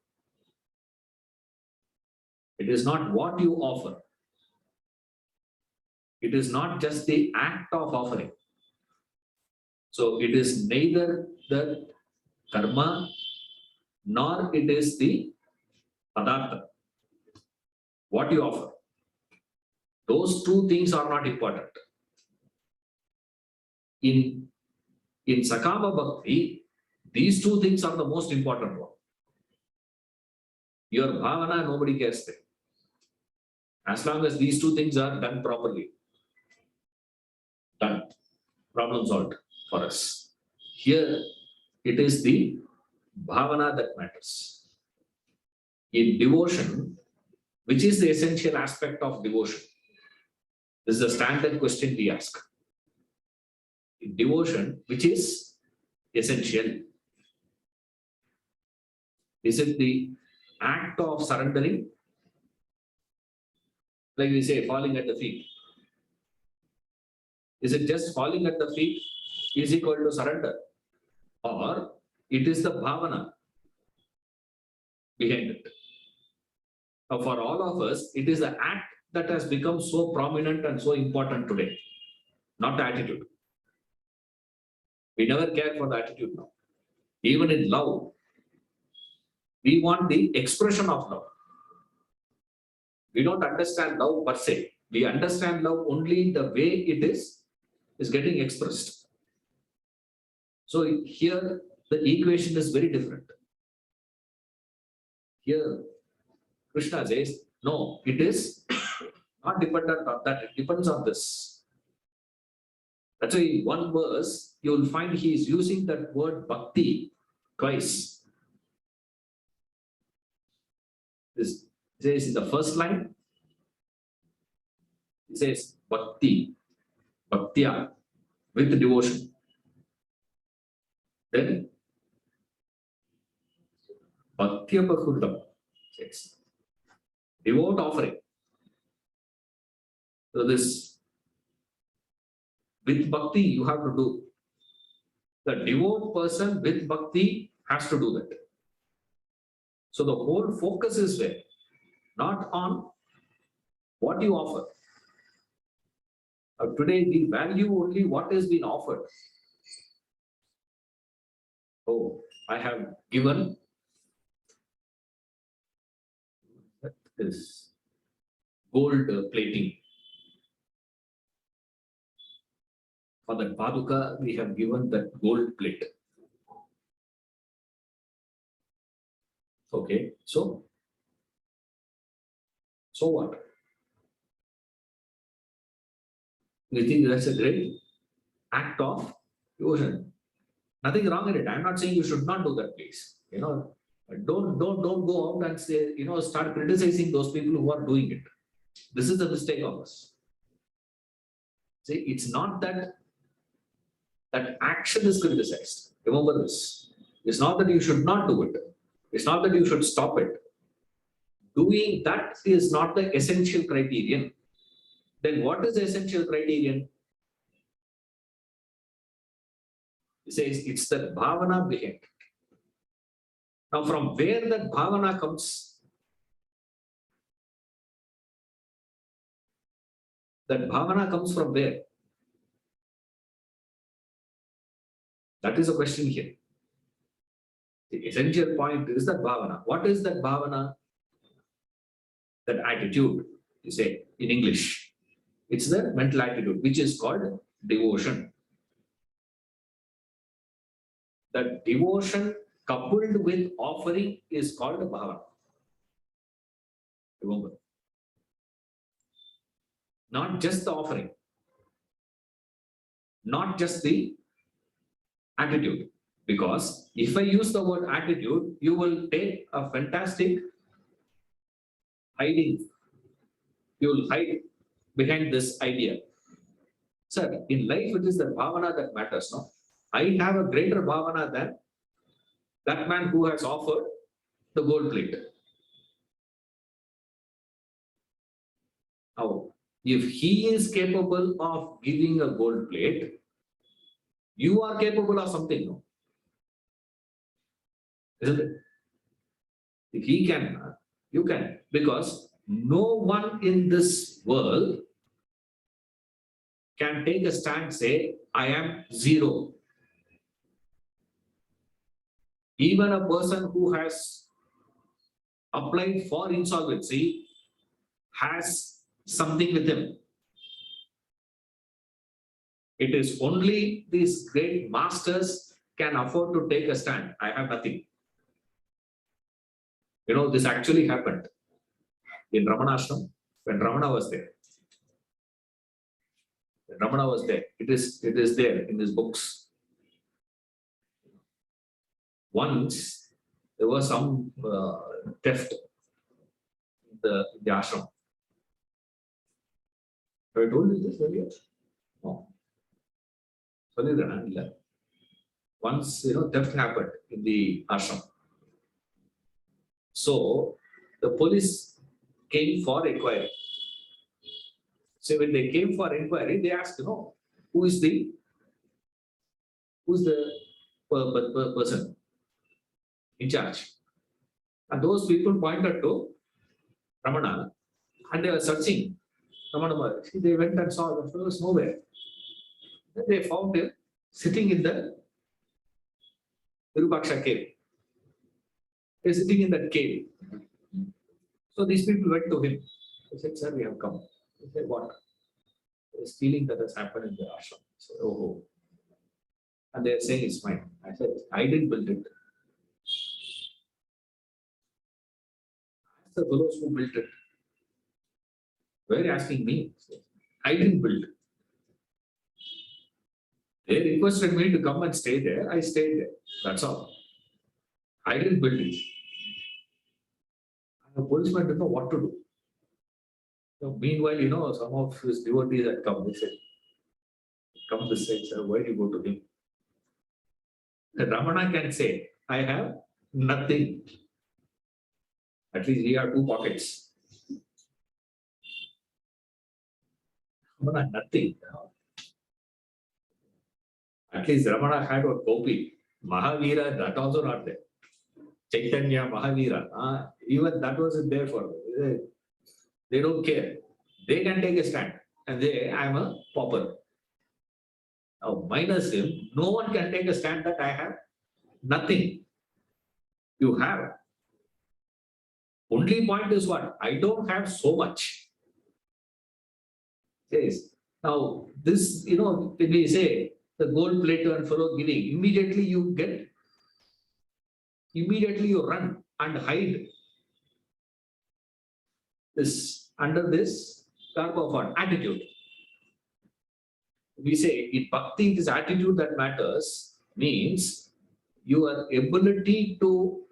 It is not what you offer. It is not just the act of offering. So it is neither the karma nor it is the padartha. What you offer. Those two things are not important. In Sakama Bhakti, these two things are the most important one. Your bhavana, nobody cares there. As long as these two things are done properly, done, problem solved for us. Here, it is the bhavana that matters. In devotion, which is the essential aspect of devotion? This is a standard question we ask. In devotion, which is essential? Is it the act of surrendering? Like we say, falling at the feet. Is it just falling at the feet is equal to surrender? Or it is the bhavana behind it? Now, for all of us, it is the act that has become so prominent and so important today, not the attitude. We never care for the attitude now. Even in love, we want the expression of love. We don't understand love per se. We understand love only the way it is getting expressed. So here, the equation is very different. Here, Krishna says, no, it is not dependent on that. It depends on this. That's why one verse, you will find he is using that word bhakti twice. This says in the first line, it says bhakti, bhaktya, with devotion. Then bhaktya bhakurdam, says devote offering. So this with bhakti you have to do. The devout person with bhakti has to do that. So the whole focus is where? Not on what you offer. Today we value only what has been offered. Oh, I have given this gold plating. For that paduka, we have given that gold plate. Okay, so what? We think that's a great act of devotion. Nothing wrong in it. I'm not saying you should not do that, please. Don't go out and say, start criticizing those people who are doing it. This is the mistake of us. See, it's not that action is criticized. Remember this. It's not that you should not do it. It's not that you should stop it. Doing that is not the essential criterion. Then what is the essential criterion? It says it's the bhavana behind it. Now, from where that bhavana comes? That bhavana comes from where? That is a question here. The essential point is that bhavana. What is that bhavana? That attitude, you say in English. It's the mental attitude, which is called devotion. That devotion coupled with offering is called bhavana. Remember. Not just the offering, not just the attitude. Because if I use the word attitude, you will take a fantastic hiding. You will hide behind this idea. Sir, in life it is the bhavana that matters, no? I have a greater bhavana than that man who has offered the gold plate. Now, if he is capable of giving a gold plate, you are capable of something, no? Isn't it? If he can, you can. Because no one in this world can take a stand, say, I am zero. Even a person who has applied for insolvency has something with him. It is only these great masters can afford to take a stand. I have nothing. This actually happened in Ramanashram when Ramana was there. When Ramana was there. It is there in his books. Once there was some theft in the ashram. Have I told you this earlier? No. Once theft happened in the ashram. So the police came for inquiry. So when they came for inquiry, they asked, who's the person in charge? And those people pointed to Ramana and they were searching Ramana. They went and saw the fellow was nowhere. Then they found him sitting in the Virupaksha cave. He was sitting in that cave. So these people went to him. They said, sir, we have come. He said, what? There's stealing that has happened in the ashram. He said, oh. And they are saying it's mine. I said, I didn't build it. Ask the fellows who built it. Why are you asking me? I didn't build it. They requested me to come and stay there. I stayed there. That's all. I didn't build it. And the policeman didn't know what to do. So meanwhile, some of his devotees had come. They said, come this side, sir. Why do you go to him? The Ramana can say, I have nothing. At least he had 2 pockets. Ramana, nothing. At least Ramana had what Gopi. Mahavira, that also not there. Chaitanya, Mahavira. Even that wasn't there for them. They don't care. They can take a stand and say, I am a pauper. Now, minus him, no one can take a stand that I have nothing. You have. Only point is what? I don't have so much. Yes. Now, this, when we say the gold platter and furrow giving, immediately you run and hide this under this garb of what? Attitude. We say in bhakti, this attitude that matters means your ability to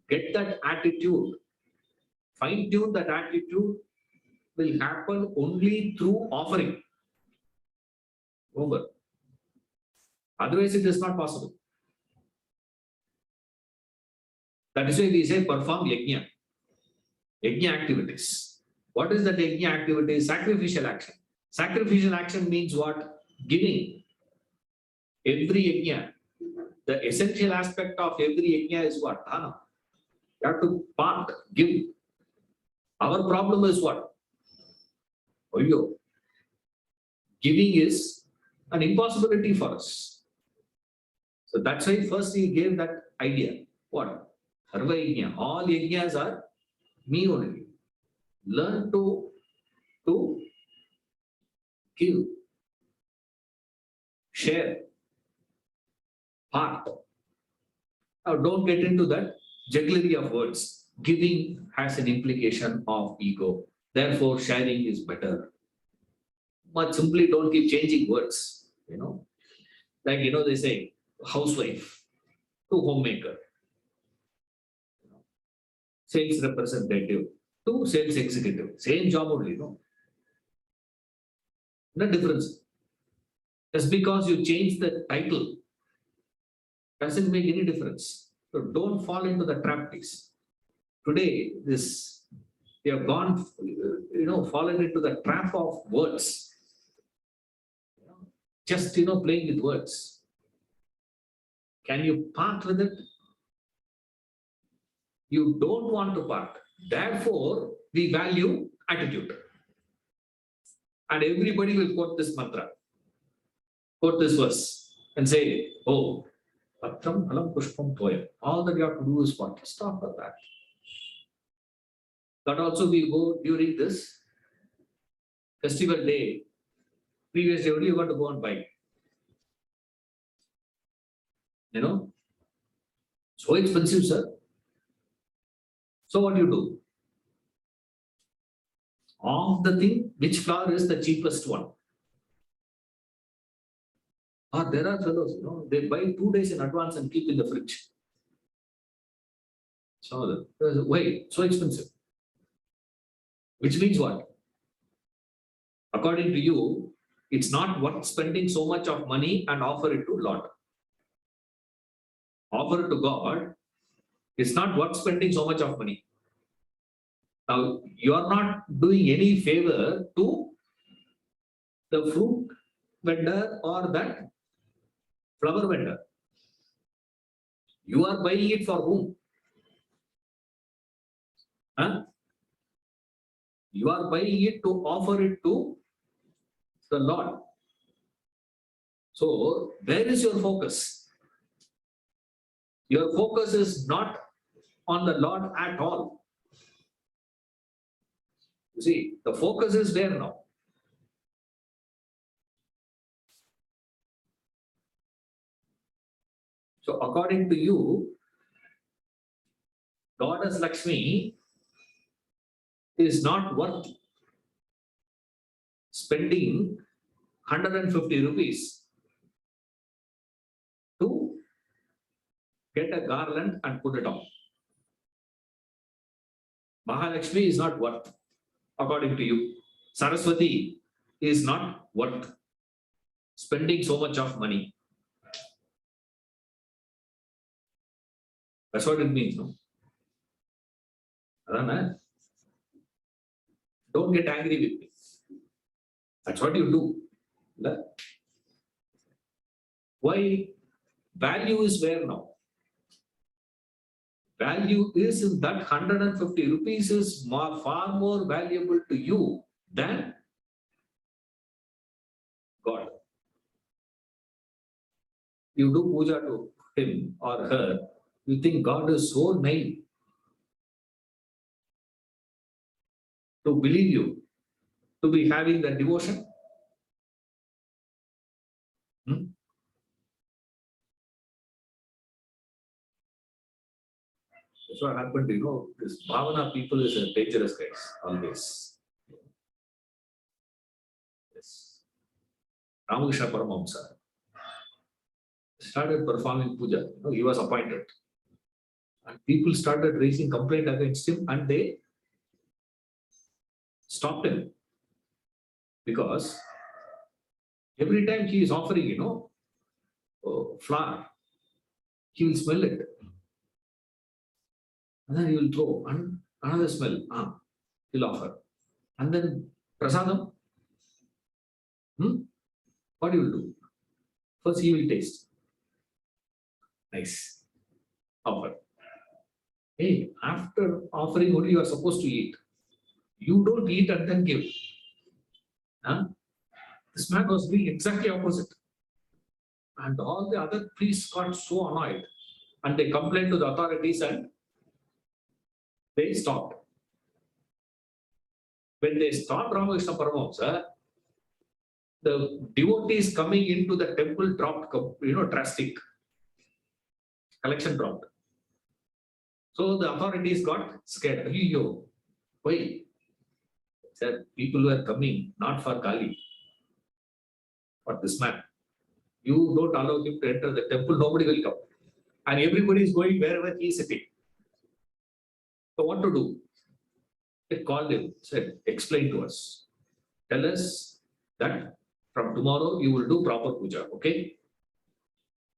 get that attitude, fine tune that attitude will happen only through offering. Remember. Otherwise, it is not possible. That is why we say perform yajna. Yajna activities. What is that yajna activity? Sacrificial action. Sacrificial action means what? Giving. Every yajna. The essential aspect of every yajna is what? Dana. You have to part, give. Our problem is what? Giving is an impossibility for us. So that's why first he gave that idea. What? Sarva yajna. All yajnas are me only. Learn to give, share, part. Now don't get into that jugglery of words. Giving has an implication of ego. Therefore, sharing is better. But simply don't keep changing words. Like they say, housewife to homemaker. Sales representative to sales executive. Same job only, no difference. Just because you change the title doesn't make any difference. So don't fall into the trap, please. Today, we have gone, fallen into the trap of words. Just, playing with words. Can you part with it? You don't want to part. Therefore, we value attitude. And everybody will quote this mantra, quote this verse, and say, oh, Patram Alam Pushpam Toyam. All that you have to do is what? Stop at that. But also we go during this festival day, previous day only you got to go and buy. So expensive, sir. So what do you do? Of the thing, which flower is the cheapest one? Or there are fellows, they buy 2 days in advance and keep in the fridge. So why so expensive? Which means what? According to you, it's not worth spending so much of money and offer it to Lord. Offer it to God. It's not worth spending so much of money. Now, you are not doing any favor to the fruit vendor or that flower vendor. You are buying it for whom? You are buying it to offer it to the Lord. So, where is your focus? Your focus is not on the Lord at all. You see, the focus is there now. So, according to you, Goddess Lakshmi is not worth spending 150 rupees get a garland and put it on. Mahalakshmi is not worth, according to you. Saraswati is not worth spending so much of money. That's what it means, no? Adana, don't get angry with me. That's what you do. Why? Value is where now? Value is in that 150 rupees is far more valuable to you than God. You do puja to him or her, you think God is so naive to believe you, to be having that devotion? That's what happened, this Bhavana people is a dangerous guys, always. Yes. Ramakrishna Paramahamsa started performing puja. He was appointed. And people started raising complaint against him and they stopped him. Because every time he is offering, flour, he will smell it. And then he will throw another smell. He'll offer. And then prasadam. What he will do? First he will taste. Nice. Offer. Hey, after offering only you are supposed to eat. You don't eat and then give. This man was doing exactly opposite. And all the other priests got so annoyed. And they complained to the authorities and they stopped. When they stopped Ramakrishna Paramahamsa, the devotees coming into the temple dropped, drastic. Collection dropped. So the authorities got scared. Why? Said people were coming not for Kali, but this man. You don't allow him to enter the temple, nobody will come. And everybody is going wherever he is sitting. So what to do? They called him, said, explain to us. Tell us that from tomorrow you will do proper puja, okay?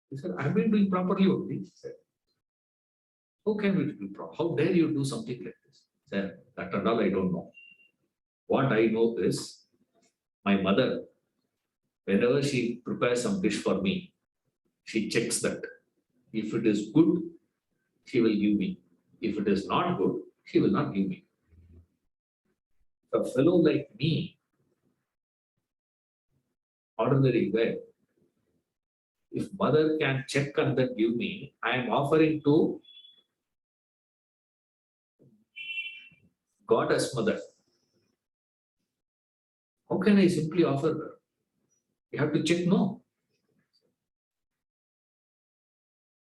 He said, I've been doing properly only. He said, how can we do proper? How dare you do something like this? He said, that and all I don't know. What I know is my mother, whenever she prepares some dish for me, she checks that. If it is good, she will give me. If it is not good, she will not give me. A fellow like me, ordinary way, if mother can check and then give me, I am offering to goddess mother. How can I simply offer her? You have to check, no.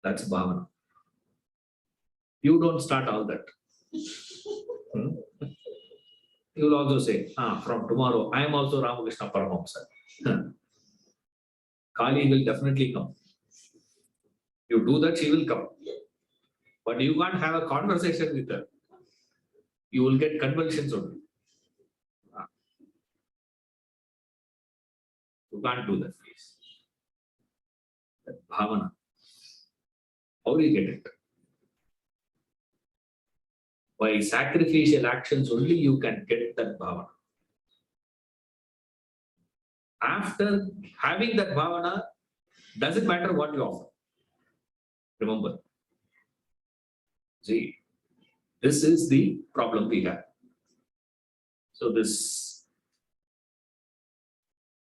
That's bhavana. You don't start all that. You will also say, from tomorrow, I am also Ramakrishna Paramahamsa. Kali will definitely come. You do that, she will come. But you can't have a conversation with her. You will get convulsions only. You can't do that, please. That bhavana. How do you get it? By sacrificial actions only you can get that bhavana. After having that bhavana, doesn't matter what you offer. Remember. See, this is the problem we have. So this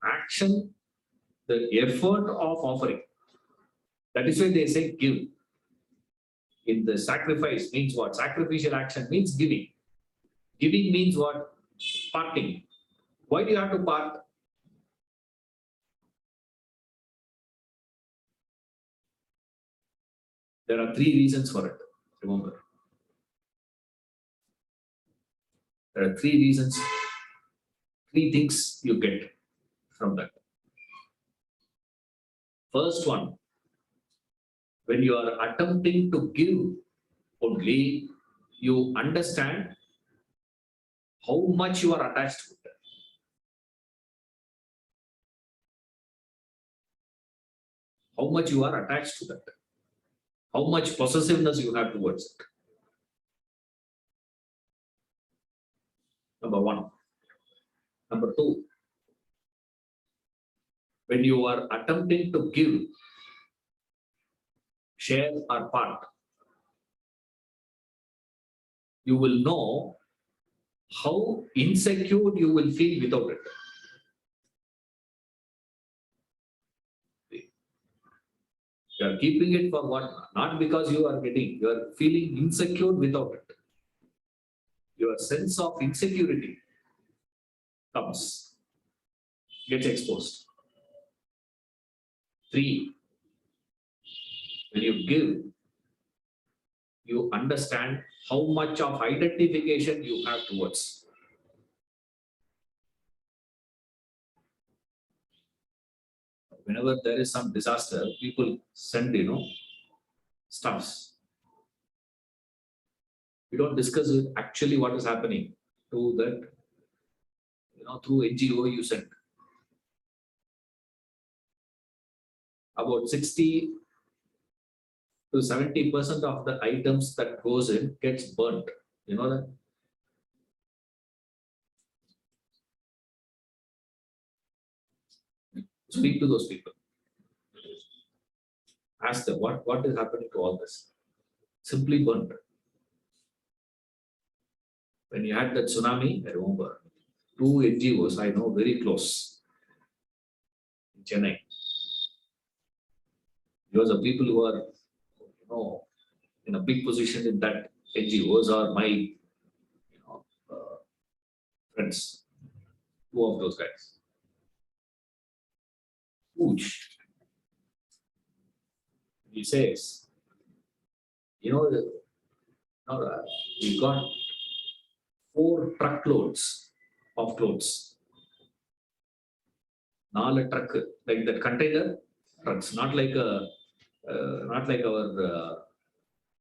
action, the effort of offering, that is why they say give. In the sacrifice means what? Sacrificial action means giving. Giving means what? Parting. Why do you have to part? There are three reasons for it. Remember. There are three reasons, three things you get from that. First one, When you are attempting to give only, you understand how much you are attached to it. How much you are attached to that. How much possessiveness you have towards it. Number one. Number two, when you are attempting to give, share or part, you will know how insecure you will feel without it. You are keeping it for what? Not because you are getting, you are feeling insecure without it. Your sense of insecurity comes, gets exposed. 3, when you give, you understand how much of identification you have towards. Whenever there is some disaster, people send, stuffs. We don't discuss it actually what is happening to that, through NGO you send. About 60 to 70% of the items that goes in gets burnt. You know that? Speak to those people. Ask them what is happening to all this. Simply burnt. When you had that tsunami, I remember 2 NGOs I know very close in Chennai. Those are people who are, in a big position in that NGOs are my, friends. 2 of those guys. Huge. He says, we got 4 truckloads of clothes. 4 truck, like that container trucks, not like our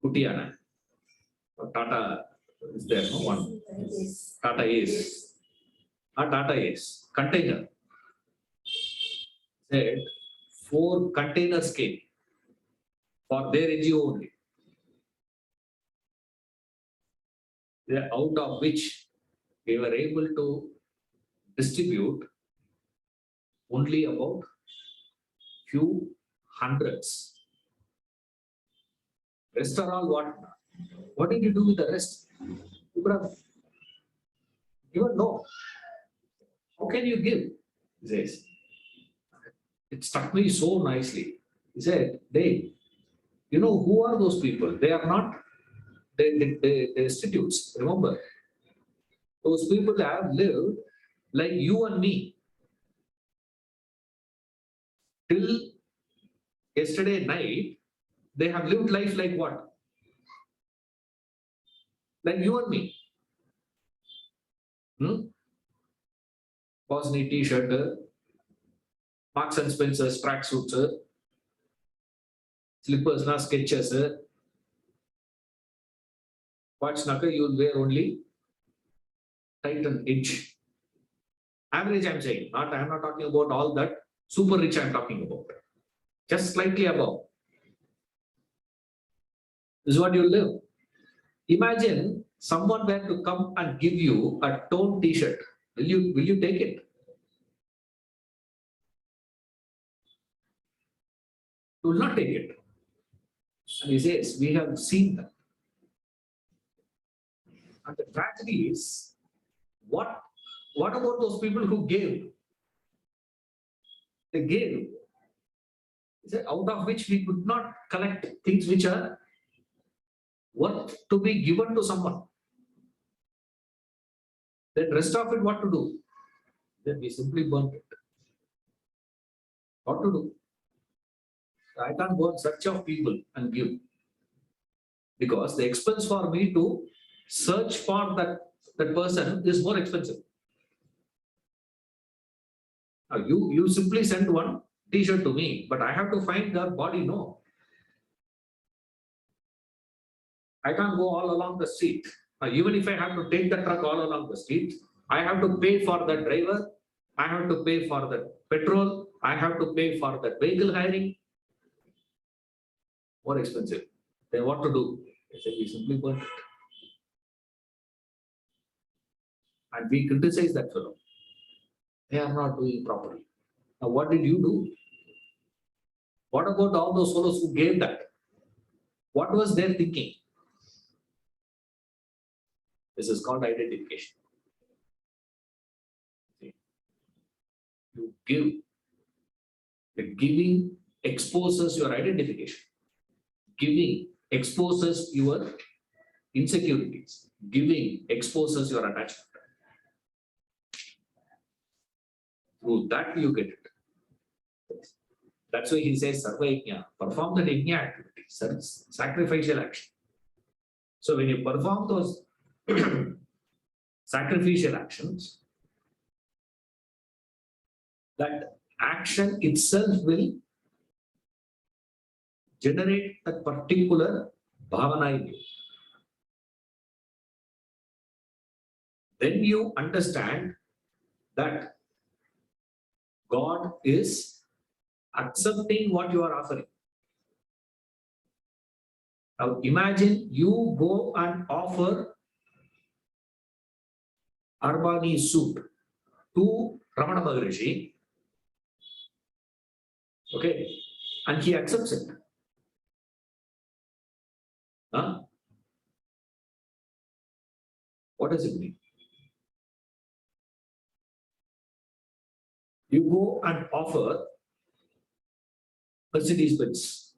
Criterion. Tata is there, no one. Tata is. Tata is. Container. Said 4 containers came for their NGO only. Out of which we were able to distribute only about few hundreds. Rest are all what? What did you do with the rest? You don't know. How can you give? He says. It struck me so nicely. He said, Dave, who are those people? They are not the institutes. Remember, those people have lived like you and me. Till yesterday night, they have lived life like what? Like you and me. Bosnia t-shirt, Marks and Spencer's tracksuits, slippers, sketches. Watch Naka, you will wear only Titan inch. Average, I'm saying. I'm not talking about all that. Super rich, I'm talking about. Just slightly above. This is what you live. Imagine someone were to come and give you a torn t-shirt. Will you take it? You will not take it. And he says, we have seen that. And the tragedy is, what about those people who gave? They gave. He said, out of which we could not collect things which are worth to be given to someone. Then rest of it, what to do? Then we simply burnt it. What to do? I can't go in search of people and give. Because the expense for me to search for that person is more expensive. Now you simply send one t-shirt to me, but I have to find their body, no. I can't go all along the street. Even if I have to take the truck all along the street, I have to pay for the driver, I have to pay for the petrol, I have to pay for the vehicle hiring. More expensive. Then what to do? I said, we simply burn it. And we criticize that fellow. They are not doing properly. Now, what did you do? What about all those fellows who gave that? What was their thinking? This is called identification. See? You give. The giving exposes your identification. Giving exposes your insecurities. Giving exposes your attachment. Through that you get it. That's why he says sarva yajna. Perform the yajna activity, sacrificial action. So when you perform those sacrificial actions, that action itself will generate a particular bhavana in you. Then you understand that God is accepting what you are offering. Now imagine you go and offer Armani suit to Ramana Maharishi, okay, and he accepts it. Huh? What does it mean? You go and offer Mercedes Benz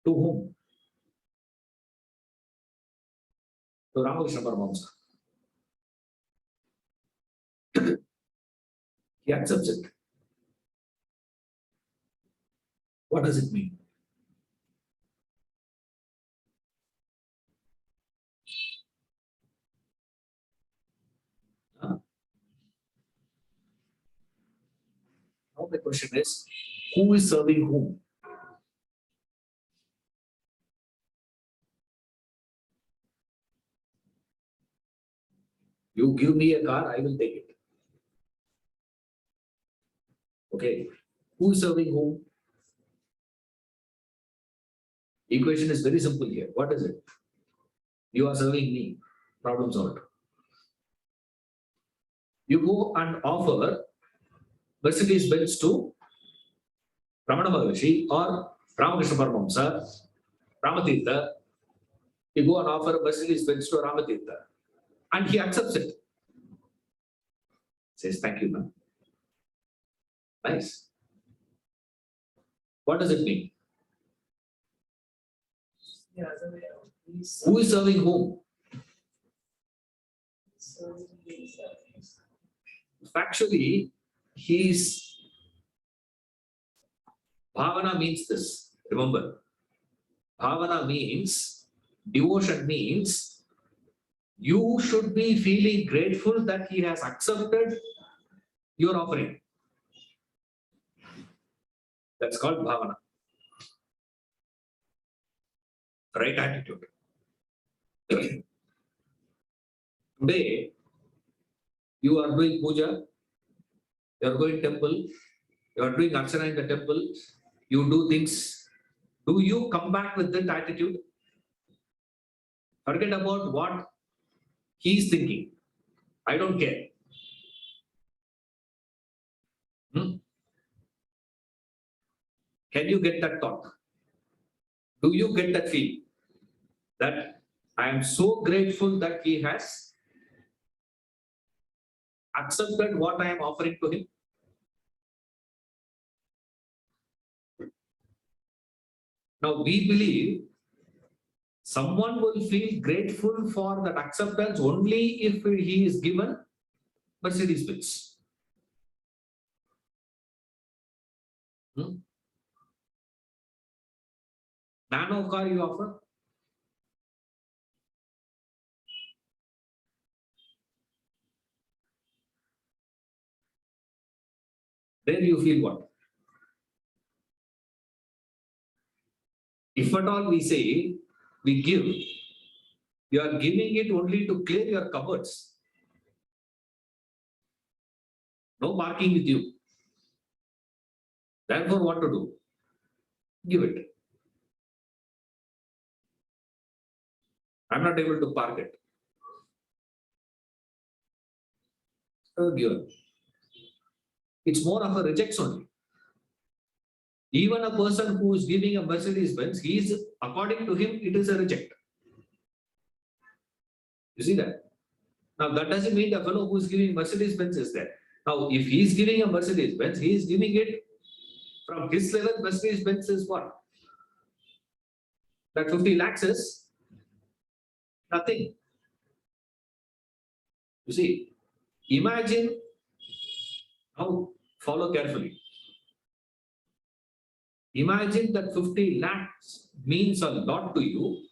to whom? To Ramakrishna Paramahamsa. He accepts it. What does it mean? Huh? Now the question is, who is serving whom? You give me a car, I will take it. Okay. Who is serving whom? Equation is very simple here. What is it? You are serving me. Problem solved. You go and offer Mercedes Benz to Ramana Maharishi or Ramakrishna Paramahamsa, Ramatirtha. You go and offer Mercedes Benz to Ramatirtha. And he accepts it. Says, thank you, man. Nice. What does it mean? Yeah, who is serving whom? Factually, bhavana means this. Remember, bhavana means, devotion means, you should be feeling grateful that he has accepted your offering. That's called bhavana. Right attitude. Today, you are doing puja, you are going temple, you are doing archana in the temple, you do things. Do you come back with that attitude? Forget about what he is thinking. I don't care. Can you get that thought? Do you get that feel? That I am so grateful that he has accepted what I am offering to him. Now we believe someone will feel grateful for that acceptance only if he is given Mercedes Benz. Nano car you offer? Then you feel what? If at all we say, we give, You are giving it only to clear your cupboards. No parking with you. Therefore, what to do? Give it. I'm not able to park it. So give. It's more of a rejects only. Even a person who is giving a Mercedes Benz, according to him, it is a reject. You see that? Now, that doesn't mean the fellow who is giving Mercedes Benz is there. Now, if he is giving a Mercedes Benz, he is giving it from his level. Mercedes Benz is what? That 50 lakhs is nothing. You see, imagine, now follow carefully. Imagine that 50 lakhs means a lot to you,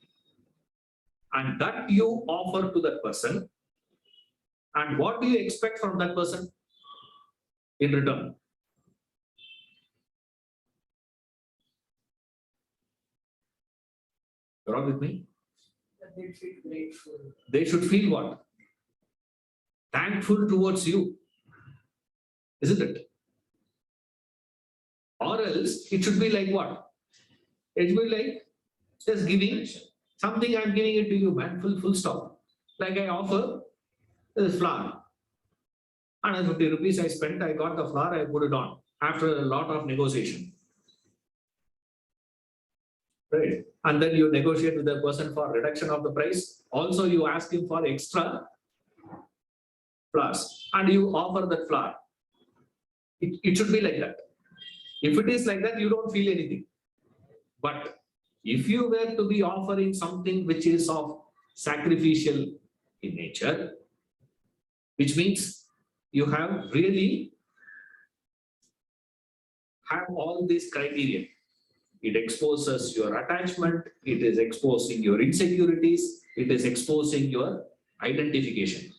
and that you offer to that person. And what do you expect from that person in return? You're all with me? They feel grateful. They should feel what? Thankful towards you. Isn't it? Or else it should be like what? It should be like just giving something. I'm giving it to you, man. Full stop. Like I offer this flower. 150 rupees I spent, I got the flower, I put it on after a lot of negotiation. Right. And then you negotiate with the person for reduction of the price. Also, you ask him for extra flowers and you offer that flower. It should be like that. If it is like that, you don't feel anything. But if you were to be offering something which is of sacrificial in nature, which means you have really have all these criteria. It exposes your attachment, it is exposing your insecurities, it is exposing your identification.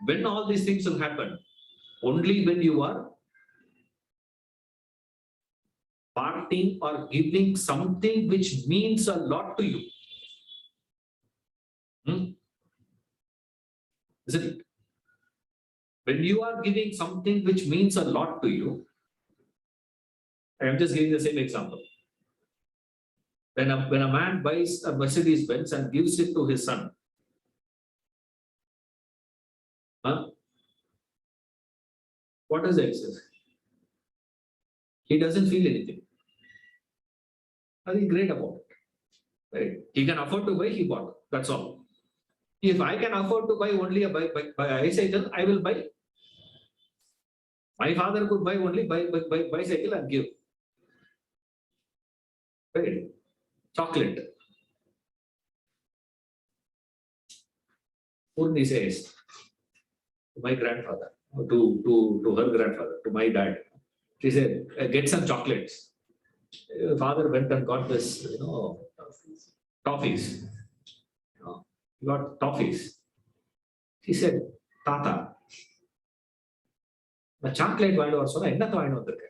When all these things will happen, only when you are parting or giving something which means a lot to you. Isn't it? When you are giving something which means a lot to you, I am just giving the same example. When a man buys a Mercedes Benz and gives it to his son, what is the excess? He doesn't feel anything. Nothing great about it. Right? He can afford to buy, he bought. That's all. If I can afford to buy only a bicycle, I will buy. My father could buy only bicycle and give. Right? Chocolate. Purni says to my grandfather, to her grandfather, to my dad, she said, get some chocolates. Father went and got this, toffees. He got toffees. He said, Tata, the chocolate வாங்கிட்டு வர சொன்னா என்னத்த வாங்கிட்டு வந்திருக்க?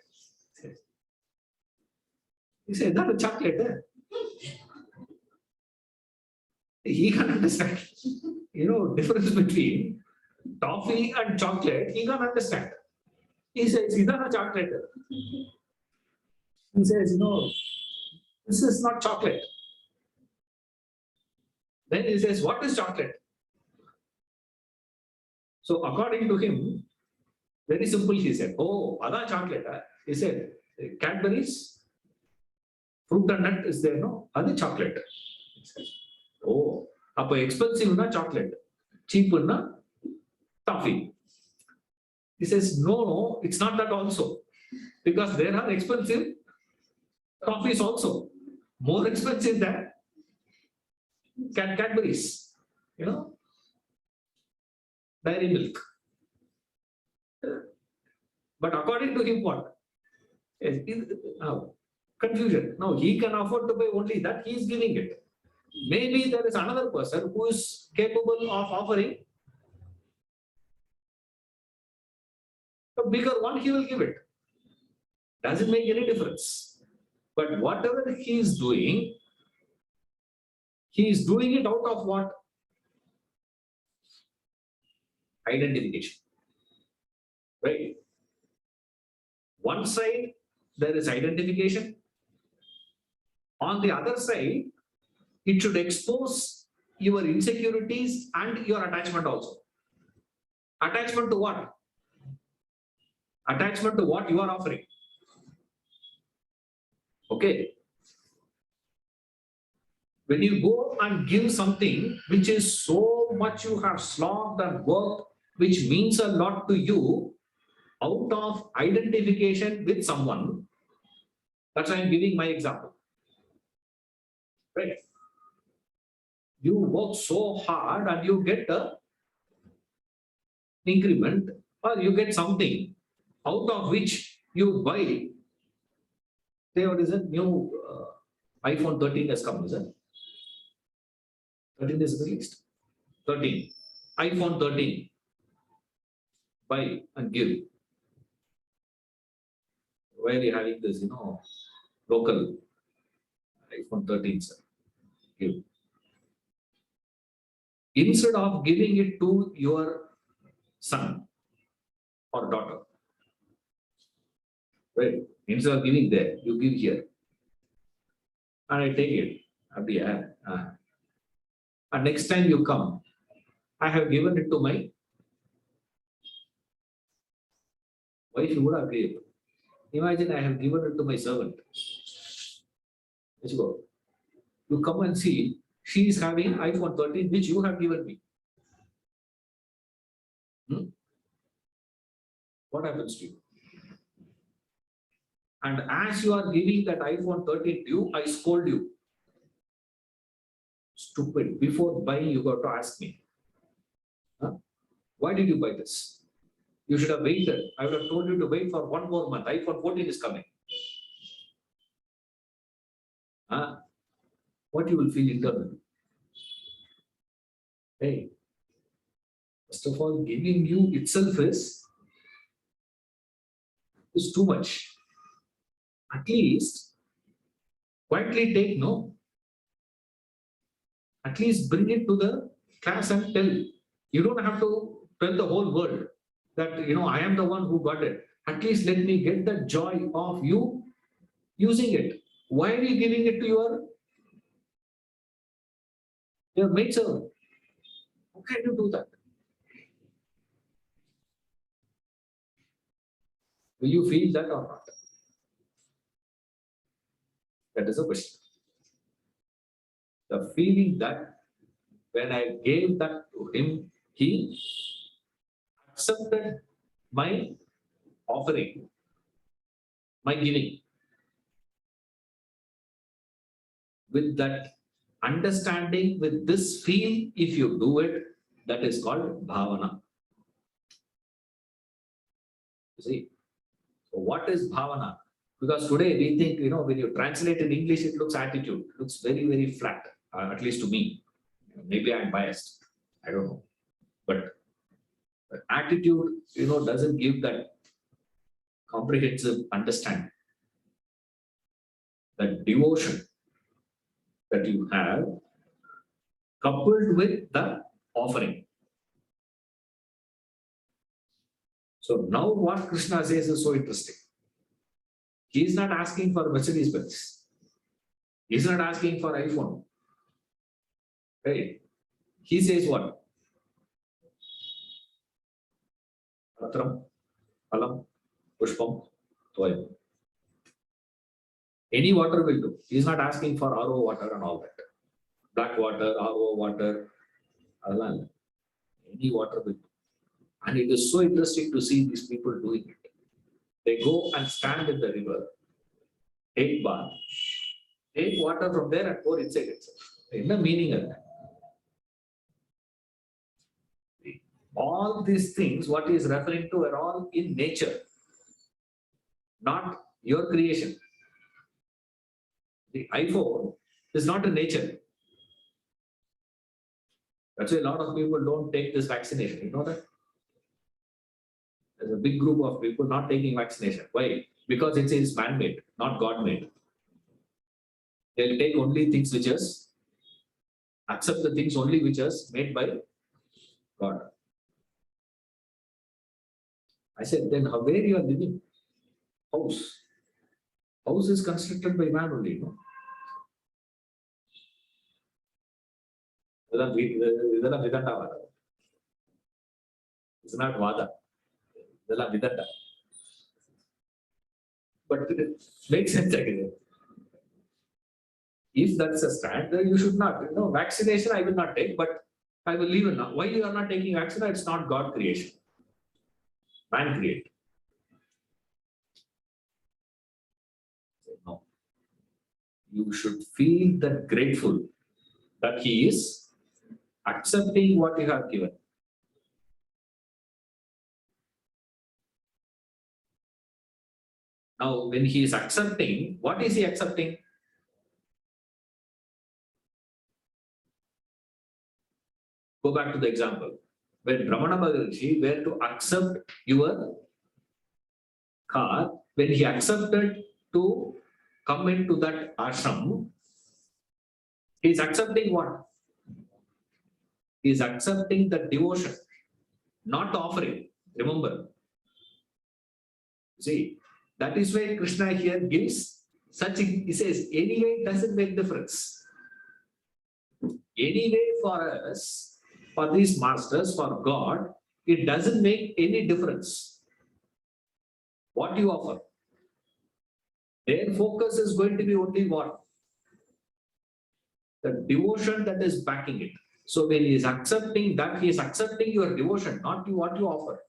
He said, that's a chocolate. He can understand, difference between toffee and chocolate. He can understand. He says, that's a chocolate. He says, this is not chocolate. Then he says, what is chocolate? So according to him, very simple, he said, oh, that's chocolate. He said, Cadbury's, fruit and nut is there, no? That's chocolate. He says, oh, expensive na chocolate, cheap na toffee. He says, no, it's not that also. Because there are expensive toffees also. More expensive than Cadbury's, dairy milk. But according to him, what? Confusion. No, he can afford to buy only that, he is giving it. Maybe there is another person who is capable of offering a bigger one, he will give it. Doesn't make any difference. But whatever he is doing it out of what? identification. Right? One side, there is identification. On the other side, it should expose your insecurities and your attachment also. Attachment to what? Attachment to what you are offering. Okay. When you go and give something which is so much you have slogged and worked, which means a lot to you, out of identification with someone, that's why I'm giving my example. Right? You work so hard and you get a increment or you get something out of which you buy. Say, what is it? New iPhone 13 has come, is it? 13 is released. 13. iPhone 13. Buy and give. Why are you having this, local iPhone 13, sir? Give. Instead of giving it to your son or daughter, right? Instead of giving there, you give here. And I take it. And next time you come, I have given it to my wife, you would have given. Imagine I have given it to my servant. Let's go. You come and see, she is having iPhone 13, which you have given me. What happens to you? And as you are giving that iPhone 13 to you, I scold you. Stupid. Before buying, you got to ask me. Why did you buy this? You should have waited. I would have told you to wait for 1 more month. iPhone 14 is coming. What you will feel internally? Hey, first of all, giving you itself is too much. At least quietly take no. At least bring it to the class and tell. You don't have to tell the whole world that I am the one who got it. At least let me get the joy of you using it. Why are you giving it to your maid servant? How can you do that? Will you feel that or not? That is a question. The feeling that when I gave that to him, he accepted my offering, my giving. With that understanding, with this feel, if you do it, that is called bhavana. You see? So what is bhavana? Because today we think, when you translate in English, it looks attitude. It looks very, very flat, at least to me. Maybe I'm biased. I don't know. But attitude, doesn't give that comprehensive understanding. That devotion that you have coupled with the offering. So now what Krishna says is so interesting. He is not asking for Mercedes Benz. He is not asking for iPhone. Right? He says what? Patram, Alam, Pushpam, Toyam. Any water will do. He is not asking for RO water and all that. Black water, RO water, any water will do. And it is so interesting to see these people doing it. They go and stand in the river, take bath, take water from there and pour inside itself. In the meaning of that. All these things, what he is referring to, are all in nature, not your creation. The iPhone is not in nature. That's why a lot of people don't take this vaccination. You know that? There's a big group of people not taking vaccination. Why? Because it is man-made, not God-made. They'll take only things which is, accept the things only which is made by God. I said, then where you are living? House. House is constructed by man only, no? It's not Vada. But it makes sense again. If that's a stand, then you should not. Vaccination I will not take, but I will leave it now. Why you are not taking vaccine? It's not God creation. Man create. No. You should feel that grateful that He is accepting what you have given. Now, when He is accepting, what is He accepting? Go back to the example. When Ramana Maharshi were to accept your car, when he accepted to come into that ashram, he is accepting what? He is accepting the devotion, not the offering. Remember. See, that is why Krishna here gives such, he says, anyway, it doesn't make difference. Anyway, for us, for these masters, for God, it doesn't make any difference what you offer. Their focus is going to be only what? The devotion that is backing it. So when he is accepting that, he is accepting your devotion, not what you offer.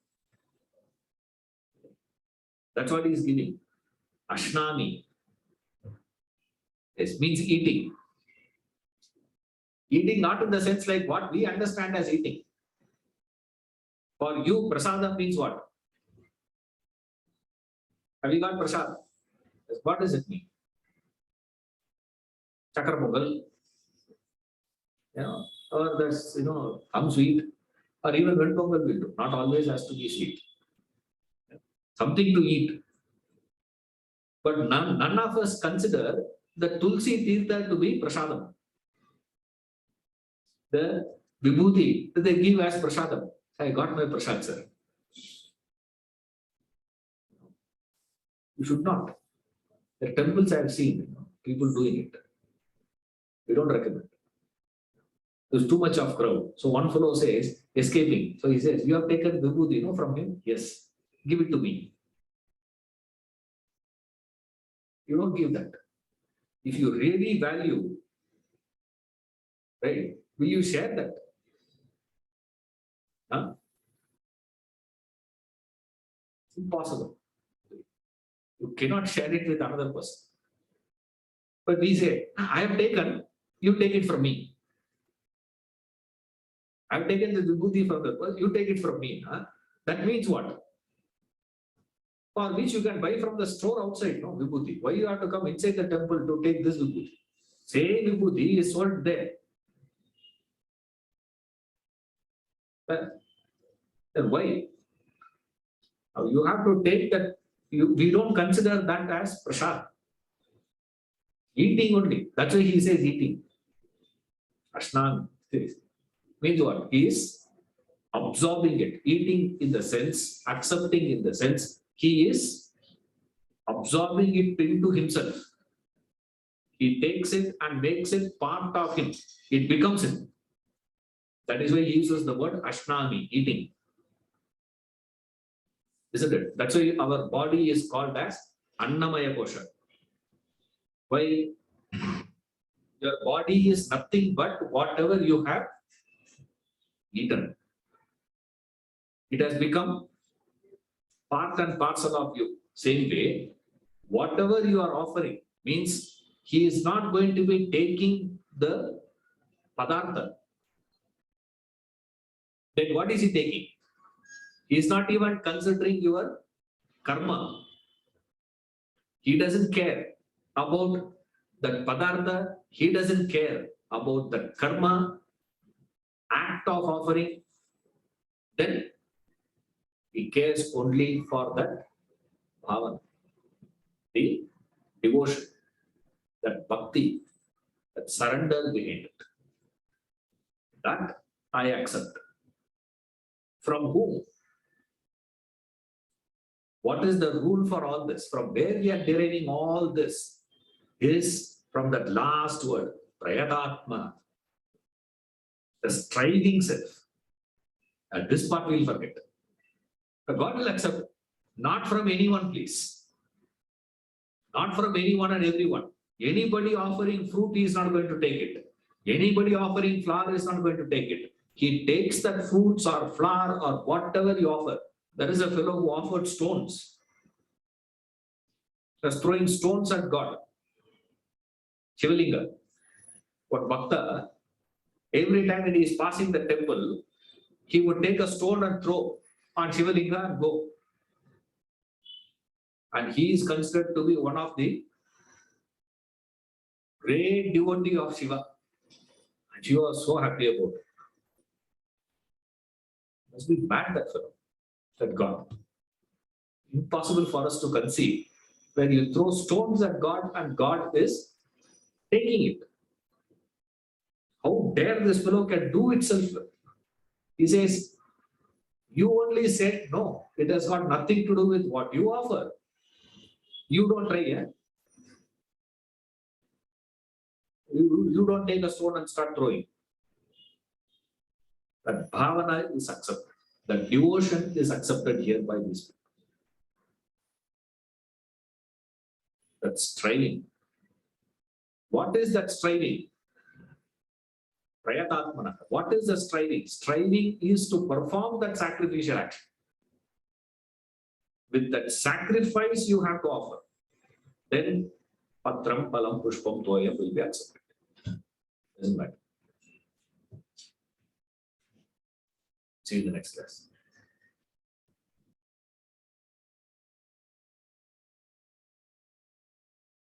That's what he is giving. Ashnami. This means eating. Eating not in the sense like what we understand as eating. For you, prasadam means what? Have you got prasad? What does it mean? Chakra pongal. Or that's, some sweet. Or even red pongal will do. Not always has to be sweet. Something to eat. But none of us consider the Tulsi Tirtha to be prasadam. The vibhuti that they give as prasadam. I got my prasad, sir. You should not. The temples I have seen, people doing it. We don't recommend. There's too much of crowd. So one fellow says, escaping. So he says, you have taken vibhuti, from him? Yes. Give it to me. You don't give that. If you really value, right, will you share that? Huh? It's impossible. You cannot share it with another person. But we say, I have taken, you take it from me. I have taken the vibhuti from the person, you take it from me. Huh? That means what? For which you can buy from the store outside, no vibhuti. Why you have to come inside the temple to take this vibhuti? Same vibhuti is sold there. Then why? Now you have to take that. We don't consider that as prasad. Eating only. That's why he says eating. Ashnan means what? He is absorbing it. Eating in the sense, accepting in the sense, he is absorbing it into himself. He takes it and makes it part of him. It becomes him. That is why he uses the word ashnami, eating. Isn't it? That's why our body is called as Annamaya Kosha. Why? Your body is nothing but whatever you have eaten. It has become part and parcel of you. Same way, whatever you are offering means he is not going to be taking the padartha. Then what is he taking? He is not even considering your karma. He doesn't care about the padartha. He doesn't care about the karma, act of offering. Then he cares only for that bhavana, the devotion, that bhakti, that surrender behind it. That I accept. From whom? What is the rule for all this? From where we are deriving all this is from that last word, prayatatma, the striving self. And this part we'll forget. But God will accept it. Not from anyone, please. Not from anyone and everyone. Anybody offering fruit, he is not going to take it. Anybody offering flower is not going to take it. He takes that fruits or flower or whatever you offer. There is a fellow who offered stones. He was throwing stones at God. Shivalinga. But Bhakta, every time when he is passing the temple, he would take a stone and throw on Shivalinga and go. And he is considered to be one of the great devotee of Shiva. And Shiva was so happy about it. Must be mad, that fellow, that God. Impossible for us to conceive when you throw stones at God and God is taking it. How dare this fellow can do itself? He says, you only said no. It has got nothing to do with what you offer. You don't try, yeah? You don't take a stone and start throwing. That bhavana is accepted. That devotion is accepted here by these people. That striving. What is that striving? Prayatatmana. What is the striving? Striving is to perform that sacrificial action. With that sacrifice you have to offer. Then patram, palam, pushpam, toyam will be accepted. Isn't that? See you in the next class.